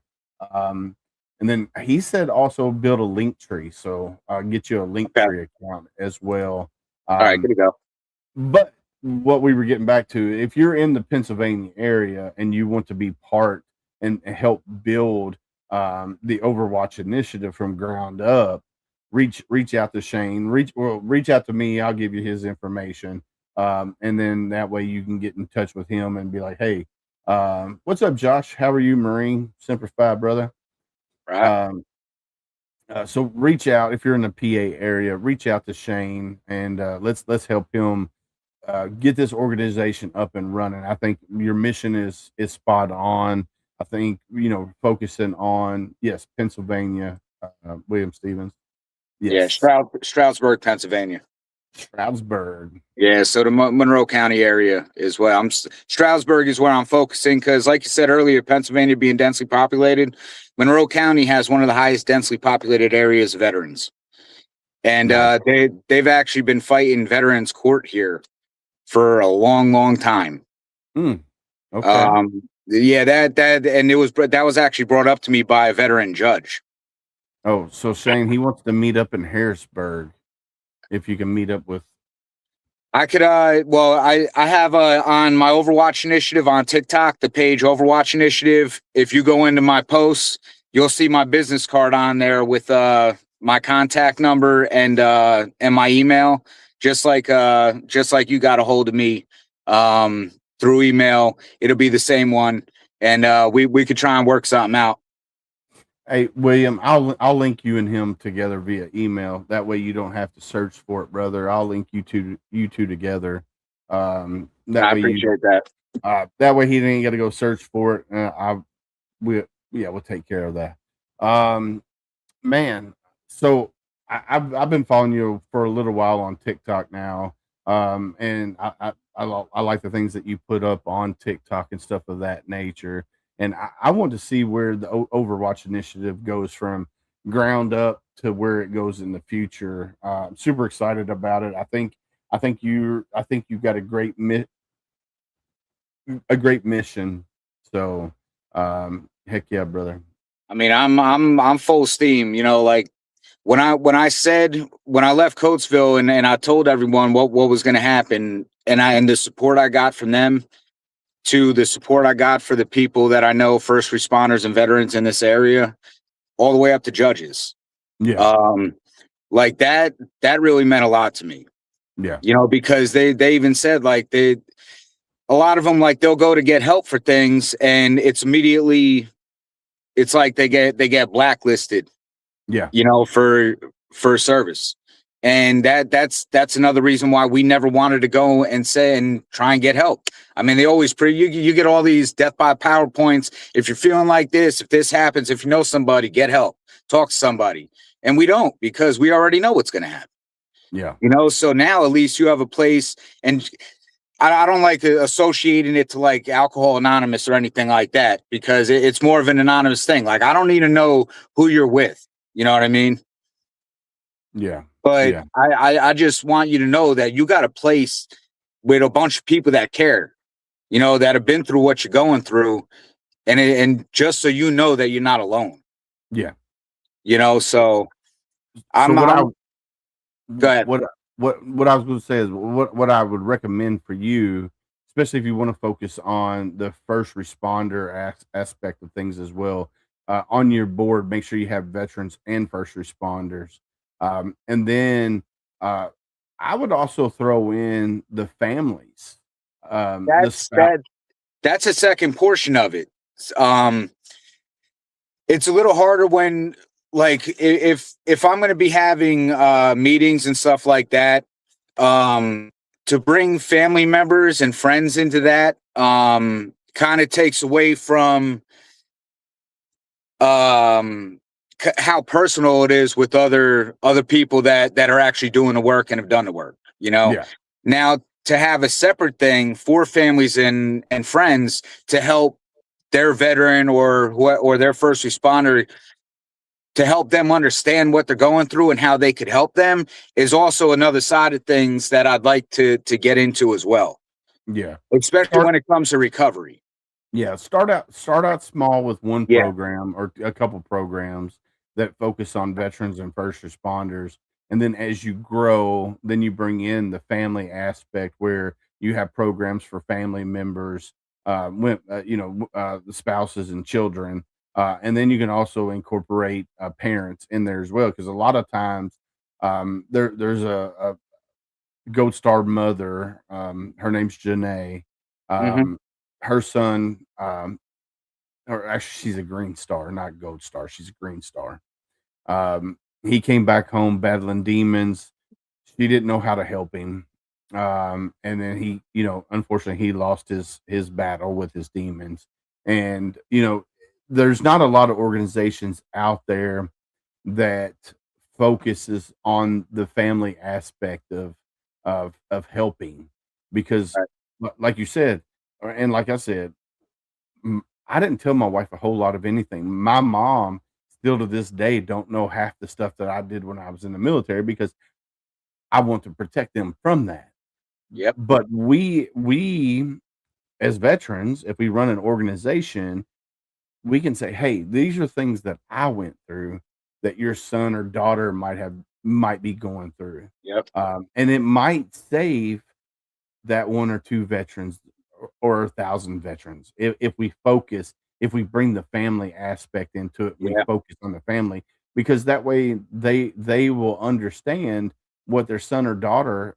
And then he said also build a link tree. So get you a link tree account as well. All right, good to go. But what we were getting back to, if you're in the Pennsylvania area and you want to be part and help build the Overwatch Initiative from ground up, reach out to Shane, reach out to me. I'll give you his information. And then that way you can get in touch with him and be like, hey, what's up, Josh? How are you, Marine? Semper Fi, brother. Right. So reach out if you're in the PA area, reach out to Shane and let's help him get this organization up and running. I think your mission is spot on. I think, focusing on, Pennsylvania, William Stevens. Yes. Yeah, Stroudsburg, Pennsylvania. Stroudsburg. Yeah, so the Monroe County area is where Stroudsburg is where I'm focusing because, like you said earlier, Pennsylvania being densely populated, Monroe County has one of the highest densely populated areas of veterans. And they've actually been fighting veterans court here for a long, long time. Okay. Yeah, that was actually brought up to me by a veteran judge. Oh, so Shane, he wants to meet up in Harrisburg. If you can meet up with, I could. I have on my Overwatch Initiative on TikTok, the page Overwatch Initiative. If you go into my posts, you'll see my business card on there with my contact number and my email. Just like you got a hold of me through email, it'll be the same one, and we could try and work something out. Hey, William, I'll link you and him together via email. That way you don't have to search for it, brother. I'll link you two together. I appreciate that. That way he ain't got to go search for it. We'll take care of that. Man, so I've been following you for a little while on TikTok now. And I like the things that you put up on TikTok and stuff of that nature. And I want to see where the Overwatch Initiative goes from ground up to where it goes in the future. I'm super excited about it. I think you've got a great mission. So heck yeah, brother. I mean, I'm full steam. Like when I left Coatesville and I told everyone what was going to happen, and the support I got from them to the support I got for the people that I know, first responders and veterans in this area, all the way up to judges. Yeah. Like that really meant a lot to me. Yeah. You know, because they even said like a lot of them, like they'll go to get help for things and it's like they get blacklisted. Yeah. You know, for service. And that's another reason why we never wanted to go and say and try and get help. I mean, they always you get all these death by PowerPoints. If you're feeling like this, if this happens, if you know somebody, get help, talk to somebody. And we don't, because we already know what's going to happen. Yeah. You know, so now at least you have a place. And I don't like associating it to like Alcohol Anonymous or anything like that, because it's more of an anonymous thing. Like, I don't need to know who you're with. You know what I mean? Yeah. But yeah. I just want you to know that you got a place with a bunch of people that care, you know, that have been through what you're going through. And just so you know that you're not alone. Yeah. You know, so go ahead. What I was going to say is what I would recommend for you, especially if you want to focus on the first responder aspect of things as well. On your board, make sure you have veterans and first responders. And then I would also throw in the families. That's a second portion of it. It's a little harder when, like, if I'm going to be having meetings and stuff like that, to bring family members and friends into that kind of takes away from how personal it is with other people that are actually doing the work and have done the work, you know. Yeah. Now, to have a separate thing for families and friends to help their veteran or their first responder, to help them understand what they're going through and how they could help them, is also another side of things that I'd like to get into as well. Yeah. Especially when it comes to recovery. Yeah, start out small with one Yeah. program or a couple programs that focus on veterans and first responders. And then as you grow, then you bring in the family aspect where you have programs for family members, the spouses and children. And then you can also incorporate parents in there as well. Because a lot of times there's a Gold Star mother. Her name's Janae. Her son, or actually, she's a Green Star, not Gold Star. She's a Green Star. He came back home battling demons. She didn't know how to help him. And then he, unfortunately, he lost his battle with his demons. And, there's not a lot of organizations out there that focuses on the family aspect of helping, because like you said, and like I said, I didn't tell my wife a whole lot of anything. My mom still to this day don't know half the stuff that I did when I was in the military, because I want to protect them from that. Yep. But we as veterans, if we run an organization, we can say, hey, these are things that I went through that your son or daughter might be going through. Yep. And it might save that one or two veterans or 1,000 veterans if we bring the family aspect into it. We focus on the family, because that way they will understand what their son or daughter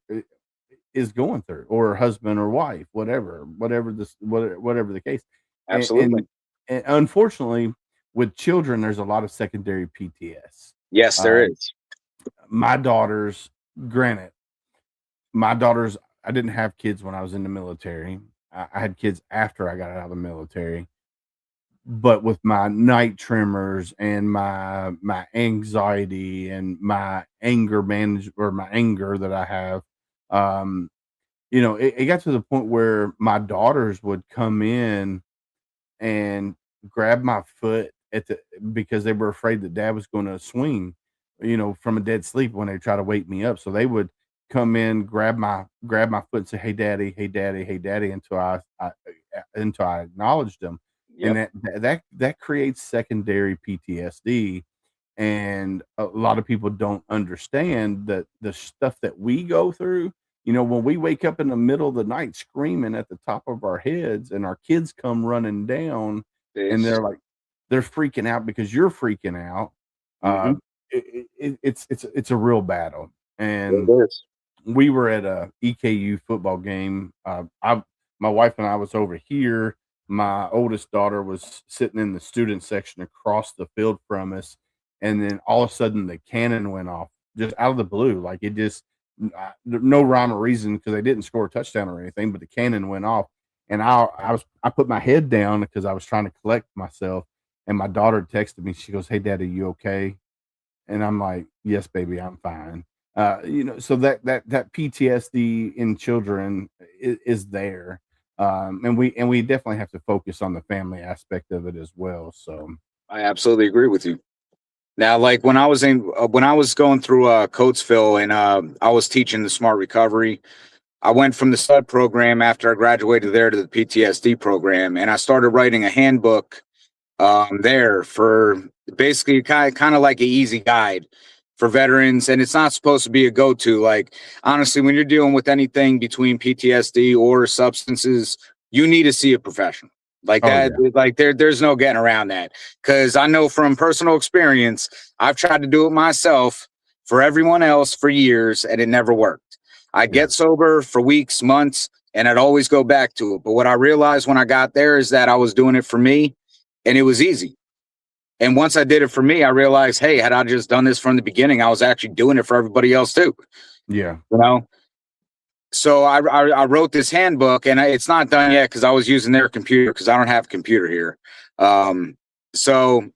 is going through, or husband or wife, whatever the case. Absolutely. And unfortunately, with children, there's a lot of secondary PTS. Yes, there is. My daughters, granted, I didn't have kids when I was in the military. I had kids after I got out of the military. But with my night tremors and my anxiety and my anger my anger that I have, it got to the point where my daughters would come in and grab my foot because they were afraid that dad was going to swing, from a dead sleep when they try to wake me up. So they would come in, grab my foot and say, hey daddy, hey daddy, hey daddy, until I acknowledged them. Yep. And that creates secondary PTSD. And a lot of people don't understand that the stuff that we go through, you know, when we wake up in the middle of the night screaming at the top of our heads and our kids come running down and It's, they're freaking out because you're freaking out. Uh, mhm, it's a real battle. it And is. we were at a EKU football game. My wife and I was over here. My oldest daughter was sitting in the student section across the field from us, and then all of a sudden the cannon went off just out of the blue. Like it just no rhyme or reason because they didn't score a touchdown or anything, but the cannon went off, and I put my head down because I was trying to collect myself, and my daughter texted me. She goes, "Hey, Dad, are you okay?" And I'm like, "Yes, baby, I'm fine." You know, so that PTSD in children is there, and we definitely have to focus on the family aspect of it as well. So, I absolutely agree with you. Now, like when I was going through Coatesville and I was teaching the Smart Recovery, I went from the SUD program after I graduated there to the PTSD program, and I started writing a handbook there for basically kind of like an easy guide for veterans. And it's not supposed to be a go-to. Like honestly, when you're dealing with anything between PTSD or substances, you need to see a professional. Like oh that, yeah, like there's no getting around that. Because I know from personal experience, I've tried to do it myself for everyone else for years, and it never worked. I'd yeah, get sober for weeks, months, and I'd always go back to it. But what I realized when I got there is that I was doing it for me, and it was easy. And once I did it for me, I realized, hey, had I just done this from the beginning, I was actually doing it for everybody else too. yeah, You know, so I wrote this handbook, and it's not done yet because I was using their computer because I don't have a computer here. So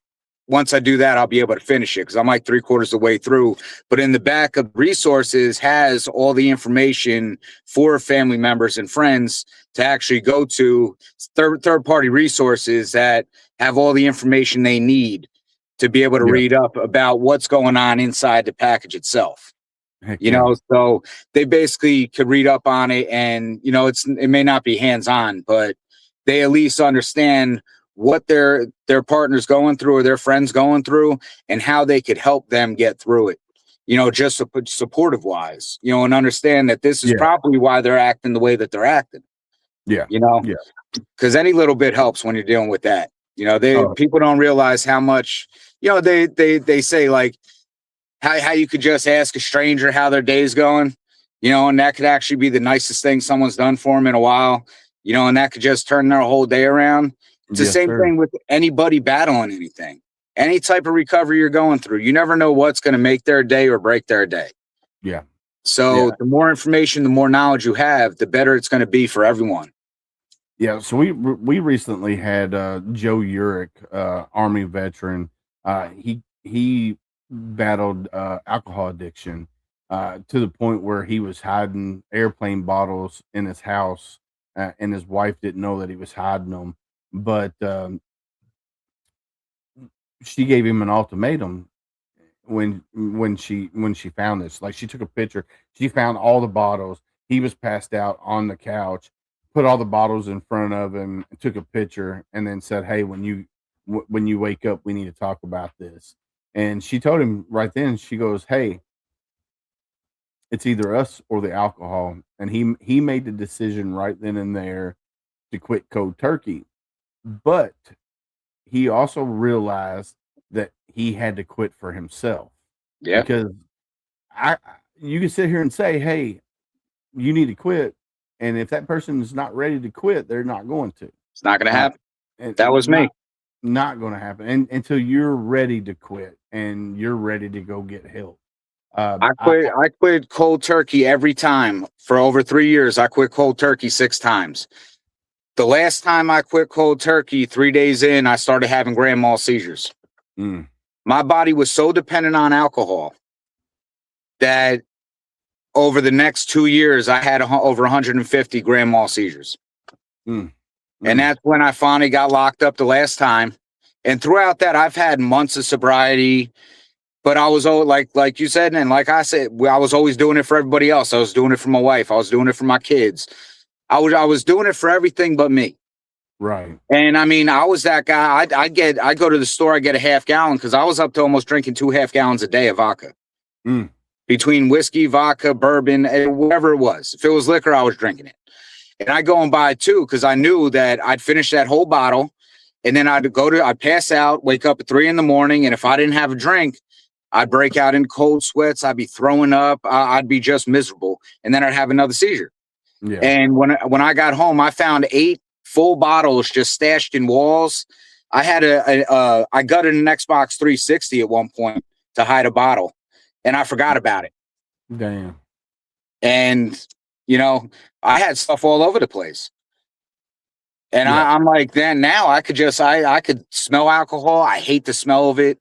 once I do that, I'll be able to finish it because I'm like 3/4 of the way through. But in the back of resources has all the information for family members and friends to actually go to third party resources that have all the information they need to be able to yeah. read up about what's going on inside the package itself. Heck You yeah, know, so they basically could read up on it, and you know, it may not be hands on, but they at least understand what their partner's going through or their friends going through, and how they could help them get through it. You know, just supportive wise, you know, and understand that this is yeah, probably why they're acting the way that they're acting. yeah, You know, yeah. because any little bit helps when you're dealing with that. You know, Oh, people don't realize how much. You know, they say like how you could just ask a stranger how their day's going, you know, and that could actually be the nicest thing someone's done for them in a while, you know, and that could just turn their whole day around. It's the yes, same sir. thing with anybody battling anything, any type of recovery you're going through. You never know what's going to make their day or break their day. Yeah, So yeah, the more information, the more knowledge you have, the better it's going to be for everyone. yeah. So we recently had Joe Urich, Army veteran. He battled alcohol addiction to the point where he was hiding airplane bottles in his house, and his wife didn't know that he was hiding them. But she gave him an ultimatum when she found this. Like she took a picture. She found all the bottles. He was passed out on the couch. Put all the bottles in front of him. Took a picture and then said, "Hey, when you wake up, we need to talk about this." And she told him right then. She goes, "Hey, it's either us or the alcohol." And he made the decision right then and there to quit cold turkey. But he also realized that he had to quit for himself Yeah, because you can sit here and say, "Hey, you need to quit," and if that person is not ready to quit, they're not going to. it's not going to Uh, happen. That and was me. not going to happen until you're ready to quit and you're ready to go get help. I quit cold turkey every time for over 3 years. I quit cold turkey 6 times. The last time I quit cold turkey, 3 days in, I started having grand mal seizures. mm, My body was so dependent on alcohol that over the next 2 years, I had over 150 grand mal seizures. mm, And mm, that's when I finally got locked up the last time. And throughout that, I've had months of sobriety, but I was always like you said, and like I said, I was always doing it for everybody else. I was doing it for my wife. I was doing it for my kids. I was doing it for everything but me. Right. And I mean, I was that guy. I go to the store, I get a half gallon because I was up to almost drinking 2.5 gallons a day of vodka Mm. between whiskey, vodka, bourbon, and whatever it was. If it was liquor, I was drinking it. And I go and buy two because I knew that I'd finish that whole bottle, and then I'd pass out, wake up at 3 a.m, and if I didn't have a drink, I'd break out in cold sweats. I'd be throwing up. I'd be just miserable, and then I'd have another seizure. Yeah. And when I got home, I found 8 full bottles just stashed in walls. I had I gutted an Xbox 360 at one point to hide a bottle, and I forgot about it. Damn. And I had stuff all over the place. And Yeah. I'm like, then now I could smell alcohol. I hate the smell of it.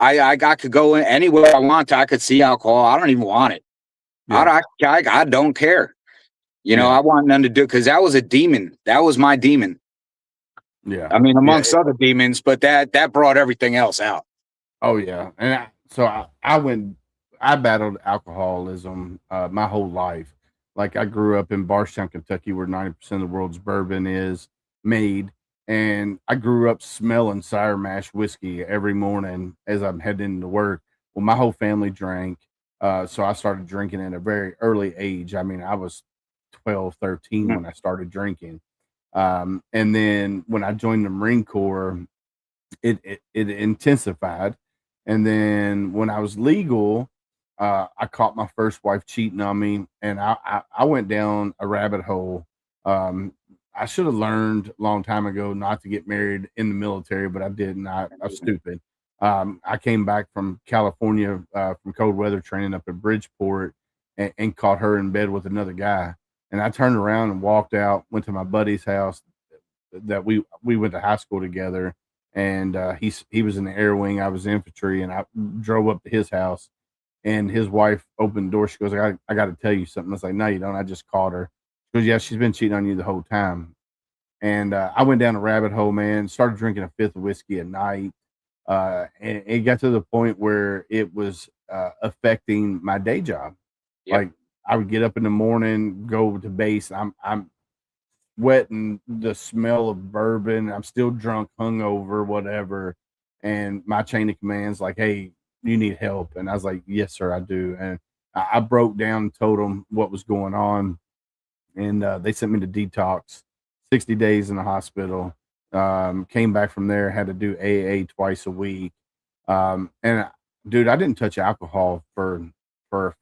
I could go anywhere I want to. I could see alcohol. I don't even want it. Yeah. I don't care. Yeah. I want nothing to do because that was a demon. That was my demon. Yeah. I mean, Yeah. amongst other demons, but that brought everything else out. Oh yeah. And I battled alcoholism my whole life. Like I grew up in Bardstown, Kentucky, where 90% of the world's bourbon is made. And I grew up smelling Sire Mash whiskey every morning as I'm heading into work. Well, my whole family drank. So I started drinking at a very early age. I mean, I was 12, 13 when I started drinking. And then when I joined the Marine Corps, it intensified. And then when I was legal, I caught my first wife cheating on me, and I went down a rabbit hole. I should have learned a long time ago not to get married in the military, but I didn't. I was stupid. I came back from California from cold weather training up at Bridgeport and caught her in bed with another guy. And I turned around and walked out, went to my buddy's house that we went to high school together, and he was in the air wing, I was infantry, and I drove up to his house, and his wife opened the door. She goes, I got to tell you something. I was like, no, you don't. I just caught her. She goes, yeah, she's been cheating on you the whole time. And I went down a rabbit hole, man. Started drinking a fifth of whiskey a night, and it got to the point where it was affecting my day job. Yep. Like I would get up in the morning, go to base. I'm sweating the smell of bourbon. I'm still drunk, hungover, whatever. And my chain of command's like, hey, you need help. And I was like, yes, sir, I do. And I broke down and told them what was going on. And they sent me to detox, 60 days in the hospital. Came back from there, had to do AA twice a week. And dude, I didn't touch alcohol for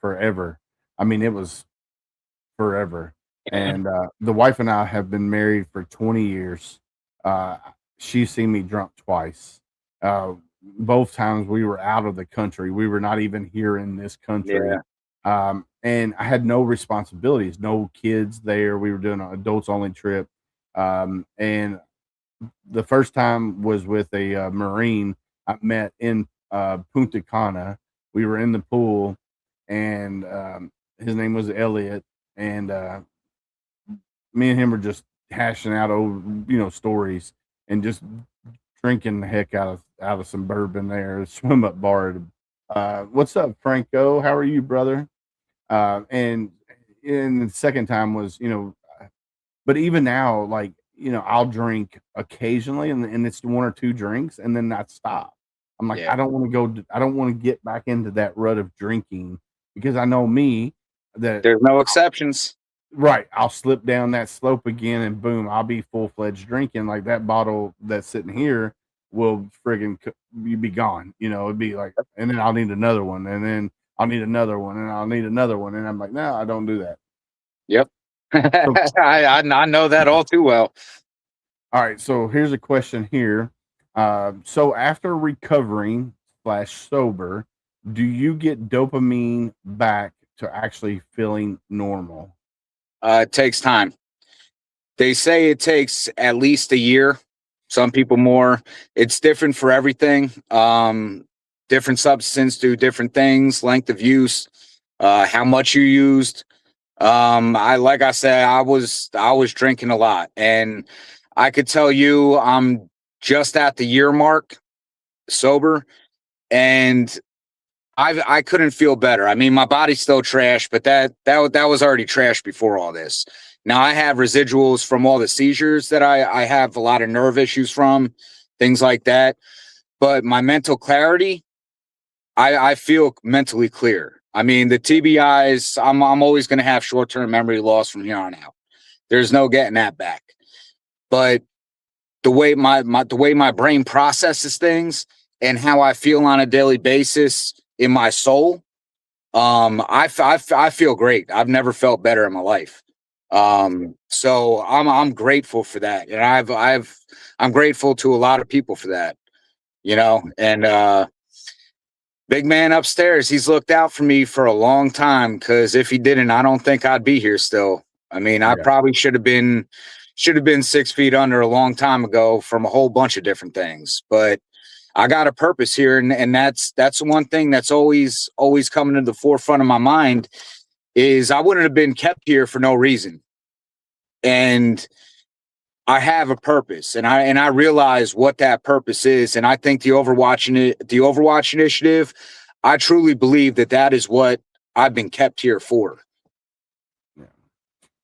forever. I mean, it was forever. And the wife and I have been married for 20 years. She's seen me drunk twice. Both times we were out of the country. We were not even here in this country. And I had no responsibilities, no kids there. We were doing an adults only trip. And the first time was with a Marine I met in Punta Cana. We were in the pool, and his name was Elliot. And me and him were just hashing out old, stories and just drinking the heck out of some bourbon there, swim up bar. What's up, Franco? How are you, brother? And the second time was, but even now, like, I'll drink occasionally and it's one or two drinks and then not stop. I'm like, Yeah. I don't want to get back into that rut of drinking because I know me that There's no exceptions. right. I'll slip down that slope again and boom, I'll be full-fledged drinking. Like that bottle that's sitting here will friggin' be gone. It'd be like, and then I'll need another one, and then I'll need another one, and I'll need another one. And I'm like, no, I don't do that. Yep. I know that all too well. All right. So here's a question here. So after recovering / sober, do you get dopamine back to actually feeling normal? It takes time. They say it takes at least a year. Some people more. It's different for everything. Different substances do different things. Length of use, how much you used. Like I said, I was drinking a lot, and I could tell you I'm just at the year mark sober, and I couldn't feel better. I mean, my body's still trash, but that was already trash before all this. Now I have residuals from all the seizures that I have a lot of nerve issues from, things like that. But my mental clarity, I feel mentally clear. I mean, the TBIs, I'm always going to have short-term memory loss from here on out. There's no getting that back. But the way my brain processes things and how I feel on a daily basis in my soul, I feel great. I've never felt better in my life. So I'm grateful for that, and I'm grateful to a lot of people for that, you know. And big man upstairs, he's looked out for me for a long time, because if he didn't, I don't think I'd be here still. I mean, I probably should have been 6 feet under a long time ago from a whole bunch of different things, but I got a purpose here, and that's the one thing that's always coming to the forefront of my mind is I wouldn't have been kept here for no reason. And I have a purpose, and I realize what that purpose is. And I think the Overwatch Initiative, I truly believe that is what I've been kept here for. Yeah.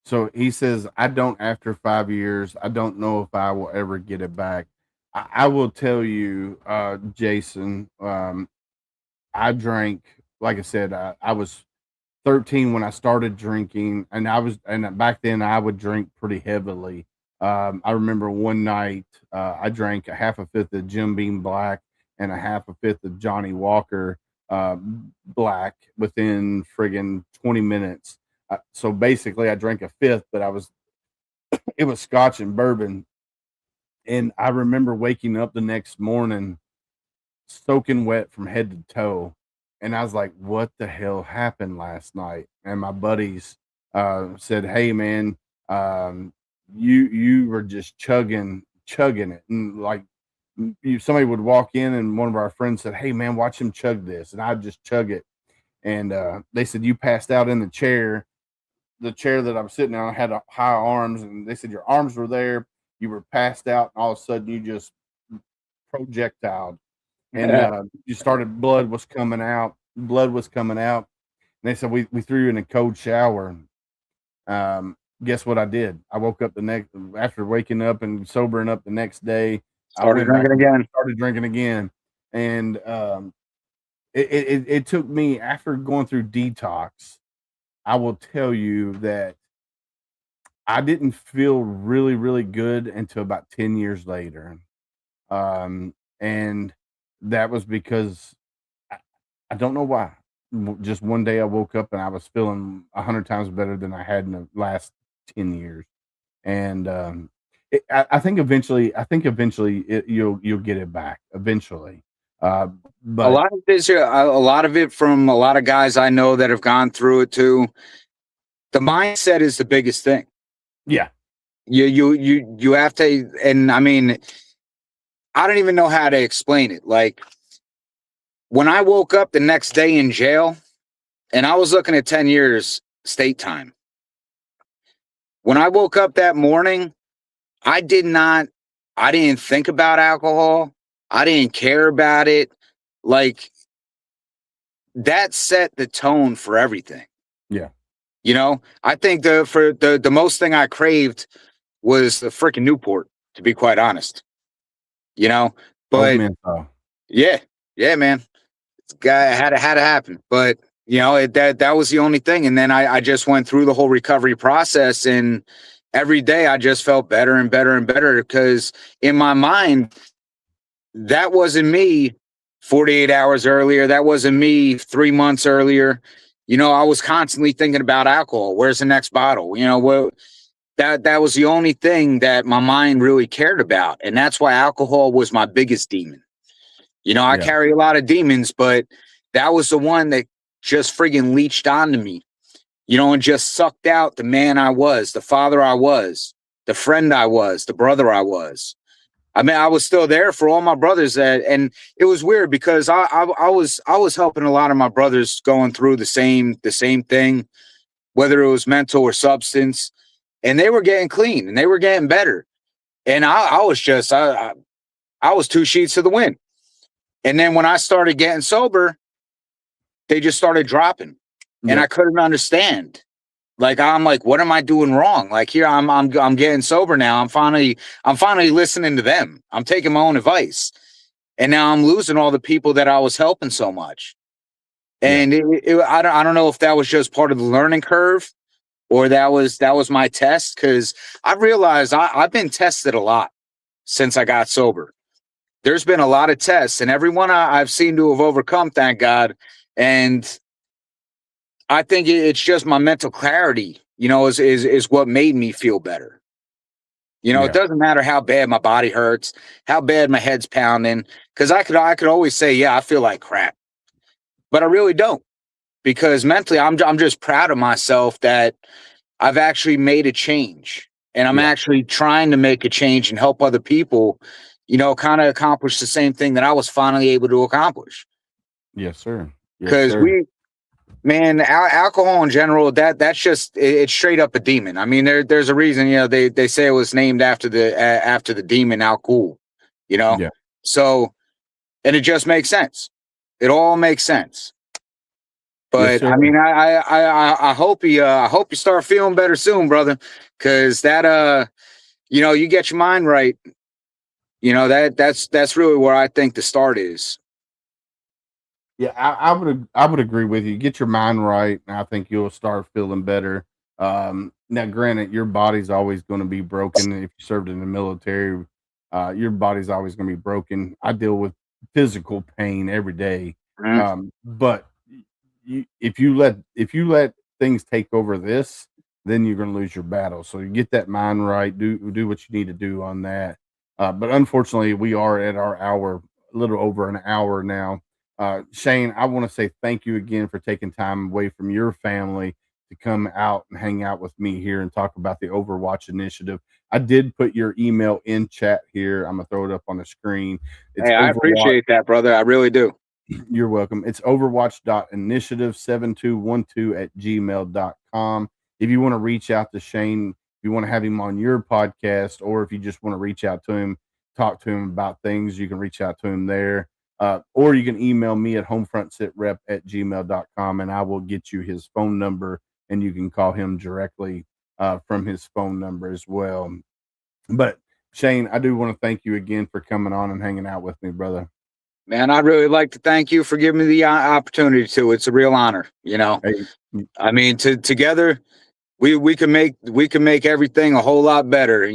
So he says, I don't, after 5 years, I don't know if I will ever get it back. I will tell you, Jason, I drank, like I said, I was 13 when I started drinking, and back then I would drink pretty heavily. I remember one night I drank a half a fifth of Jim Beam Black and a half a fifth of Johnny Walker Black within friggin' 20 minutes. So basically, I drank a fifth, but it was Scotch and bourbon. And I remember waking up the next morning soaking wet from head to toe. And I was like, what the hell happened last night? And my buddies said, hey, man, you were just chugging it. And like somebody would walk in and one of our friends said, hey, man, watch him chug this. And I'd just chug it. And they said, you passed out in the chair. The chair that I was sitting on had high arms. And they said, your arms were there. You were passed out. And all of a sudden, you just projectiled. And you started, blood was coming out. And they said, we threw you in a cold shower. Guess what I did? I woke up after waking up and sobering up the next day. Started drinking again. And it took me, after going through detox, I will tell you that I didn't feel really, really good until about 10 years later. And that was because I don't know why. Just one day I woke up and I was feeling 100 times better than I had in the last 10 years. And I think eventually you'll get it back eventually. But a lot of it from a lot of guys I know that have gone through it too. The mindset is the biggest thing. Yeah. You have to, and I mean, I don't even know how to explain it. Like, when I woke up the next day in jail, and I was looking at 10 years state time. When I woke up that morning, I didn't think about alcohol. I didn't care about it. Like, that set the tone for everything. Yeah. You know, I think the most thing I craved was the freaking Newport, to be quite honest. You know, but yeah, man, guy had to happen. But you know, that was the only thing. And then I just went through the whole recovery process, and every day I just felt better and better and better, because in my mind, that wasn't me 48 hours earlier. That wasn't me 3 months earlier. You know, I was constantly thinking about alcohol. Where's the next bottle? You know, that was the only thing that my mind really cared about. And that's why alcohol was my biggest demon. You know, I carry a lot of demons, but that was the one that just friggin' leached onto me, you know, and just sucked out the man I was, the father I was, the friend I was, the brother I was. I mean, I was still there for all my brothers, and it was weird because I was helping a lot of my brothers going through the same thing, whether it was mental or substance, and they were getting clean and they were getting better. And I was just, I was 2 sheets to the wind. And then when I started getting sober, they just started dropping. And I couldn't understand. Like, I'm like, what am I doing wrong? Like, here I'm getting sober now. I'm finally listening to them. I'm taking my own advice. And now I'm losing all the people that I was helping so much. Yeah. And I don't know if that was just part of the learning curve or that was my test. Cause I realized I've been tested a lot since I got sober. There's been a lot of tests, and everyone I've seen to have overcome, thank God. And I think it's just my mental clarity, is what made me feel better. It Yeah. doesn't matter how bad my body hurts, how bad my head's pounding, because I could always say, yeah, I feel like crap, but I really don't, because mentally I'm just proud of myself that I've actually made a change, and I'm Yeah. actually trying to make a change and help other people, kind of accomplish the same thing that I was finally able to accomplish. Yes, sir. Yes, Because sir. man, alcohol in general, that's just it's straight up a demon. I mean, there's a reason, they say it was named after the demon alcohol, Yeah. So, and it just makes sense. It all makes sense. Yes, But sir. I mean, I hope you start feeling better soon, brother, because that you get your mind right. That's really where I think the start is. Yeah, I would agree with you. Get your mind right, and I think you'll start feeling better. Now, granted, your body's always going to be broken. If you served in the military, your body's always going to be broken. I deal with physical pain every day, Mhm. but if you let things take over this, then you're going to lose your battle. So you get that mind right. Do what you need to do on that. But unfortunately, we are at our hour, a little over an hour now. Shane, I want to say thank you again for taking time away from your family to come out and hang out with me here and talk about the Overwatch Initiative. I did put your email in chat here. I'm gonna throw it up on the screen. It's Hey, I Overwatch. appreciate that, brother. I really do. You're welcome. It's overwatch.initiative7212@gmail.com. If you want to reach out to Shane, if you want to have him on your podcast, or if you just want to reach out to him, talk to him about things, you can reach out to him there. Or you can email me at homefrontsitrep@gmail.com, and I will get you his phone number, and you can call him directly from his phone number as well. But Shane, I do want to thank you again for coming on and hanging out with me, brother. Man, I'd really like to thank you for giving me the opportunity to. It's a real honor. Hey, I mean, together we can make everything a whole lot better.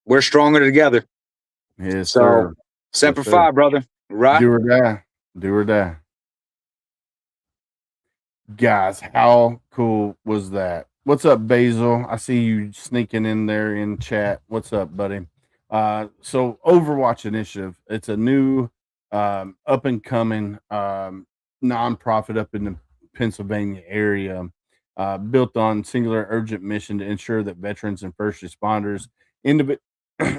We're stronger together. yes, So, sir. Yes, Semper sir. Fi, brother. Right? Do or die. Do or die. Guys, how cool was that? What's up, Basil? I see you sneaking in there in chat. What's up, buddy? So Overwatch Initiative, it's a new up and coming nonprofit up in the Pennsylvania area, built on singular urgent mission to ensure that veterans and first responders, indiv-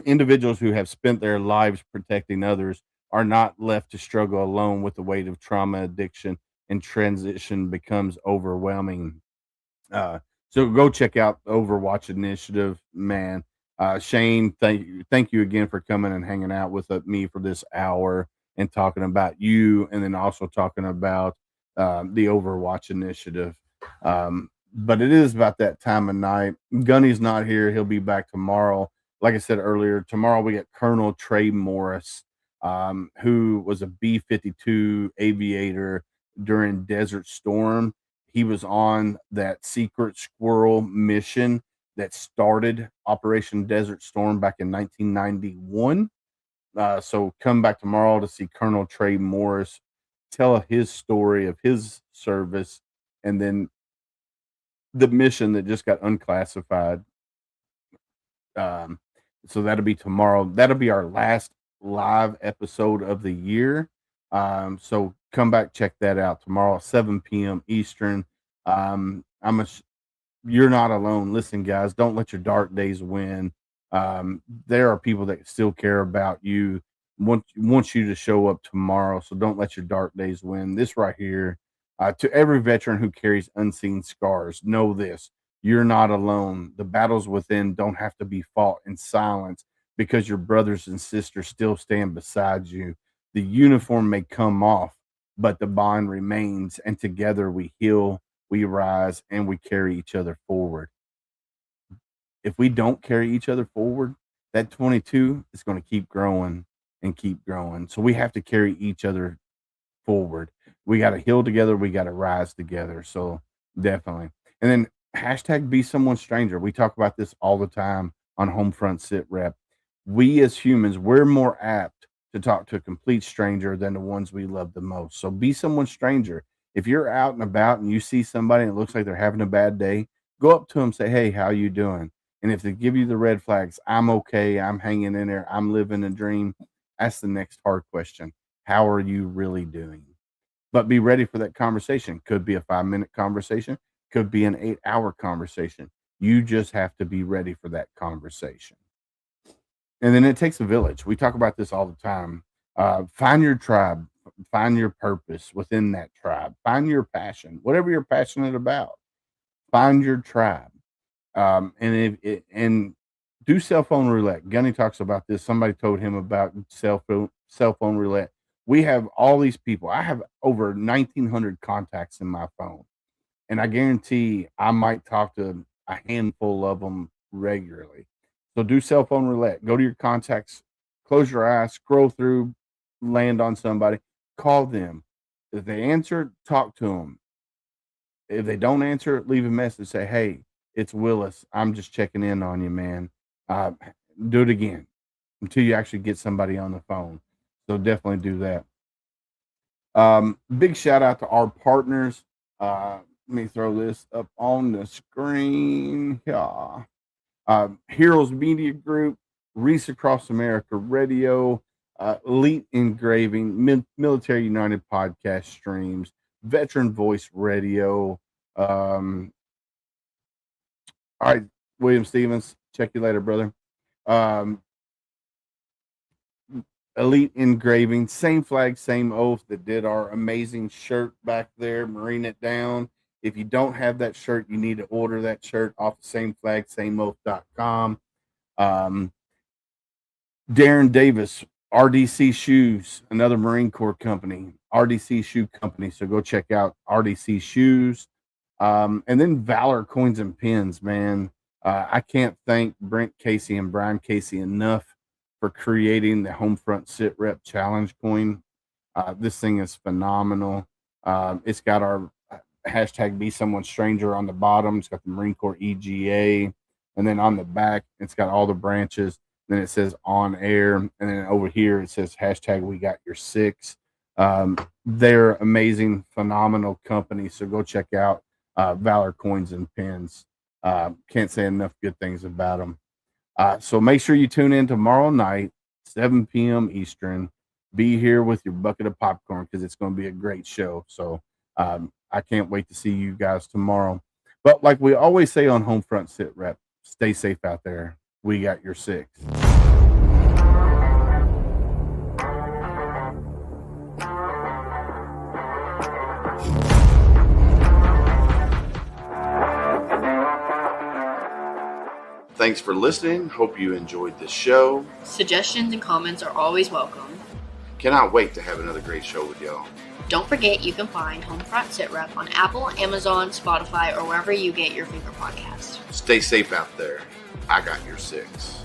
individuals who have spent their lives protecting others, are not left to struggle alone with the weight of trauma, addiction, and transition becomes overwhelming. Uh, so go check out the Overwatch Initiative, man. Shane, thank you again for coming and hanging out with me for this hour and talking about you, and then also talking about the Overwatch Initiative. But it is about that time of night. Gunny's not here; he'll be back tomorrow. Like I said earlier, tomorrow we got Colonel Trey Morris, who was a B-52 aviator during Desert Storm. He was on that secret squirrel mission that started Operation Desert Storm back in 1991. So come back tomorrow to see Colonel Trey Morris tell his story of his service, and then the mission that just got unclassified. Um, so that'll be tomorrow. That'll be our last live episode of the year. So come back, check that out tomorrow, 7 p.m. Eastern. I'm a You're not alone. Listen, guys, don't let your dark days win. There are people that still care about you, want you to show up tomorrow. So don't let your dark days win. This right here, to every veteran who carries unseen scars, know this: you're not alone. The battles within don't have to be fought in silence, because your brothers and sisters still stand beside you. The uniform may come off, but the bond remains, and together we heal, we rise, and we carry each other forward. If we don't carry each other forward, that 22 is going to keep growing and keep growing. So we have to carry each other forward. We got to heal together. We got to rise together. So definitely. And then hashtag be someone stranger. We talk about this all the time on Homefront Sit Rep. We as humans, we're more apt to talk to a complete stranger than the ones we love the most. So be someone stranger. If you're out and about and you see somebody and it looks like they're having a bad day, go up to them, say, hey, how you doing? And if they give you the red flags, I'm okay, I'm hanging in there, I'm living a dream, ask the next hard question. How are you really doing? But be ready for that conversation. Could be a 5-minute conversation, could be an 8-hour conversation. You just have to be ready for that conversation. And then it takes a village. We talk about this all the time. Find your tribe, find your purpose within that tribe, find your passion, whatever you're passionate about, find your tribe. And do cell phone roulette. Gunny talks about this. Somebody told him about cell phone roulette. We have all these people. I have over 1,900 contacts in my phone, and I guarantee I might talk to a handful of them regularly. So do cell phone roulette. Go to your contacts, close your eyes, scroll through, land on somebody, call them. If they answer, talk to them. If they don't answer, leave a message. Say, hey, it's Willis. I'm just checking in on you, man. Do it again until you actually get somebody on the phone. So definitely do that. Big shout out to our partners. Let me throw this up on the screen. Yeah. Heroes Media Group, Reese Across America Radio, Elite Engraving, Military United Podcast Streams, Veteran Voice Radio. All right, William Stevens, check you later, brother. Elite Engraving, same flag, same oath that did our amazing shirt back there, Marine It Down. If you don't have that shirt, you need to order that shirt off the same flag, same oath.com. Darren Davis, RDC Shoes, another Marine Corps company, RDC Shoe Company. So go check out RDC Shoes. And then Valor Coins and Pins, man. I can't thank Brent Casey and Brian Casey enough for creating the Homefront Sit Rep Challenge coin. This thing is phenomenal. It's got our hashtag be someone stranger on the bottom. It's got the Marine Corps EGA. And then on the back, it's got all the branches. Then it says on air. And then over here, it says hashtag we got your 6. They're amazing, phenomenal company. So go check out Valor Coins and Pins. Can't say enough good things about them. So make sure you tune in tomorrow night, 7 p.m. Eastern. Be here with your bucket of popcorn because it's going to be a great show. So I can't wait to see you guys tomorrow. But like we always say on Homefront Sit Rep, stay safe out there. We got your 6. Thanks for listening. Hope you enjoyed the show. Suggestions and comments are always welcome. Cannot wait to have another great show with y'all. Don't forget you can find Homefront Sit Rep on Apple, Amazon, Spotify, or wherever you get your favorite podcasts. Stay safe out there. I got your 6.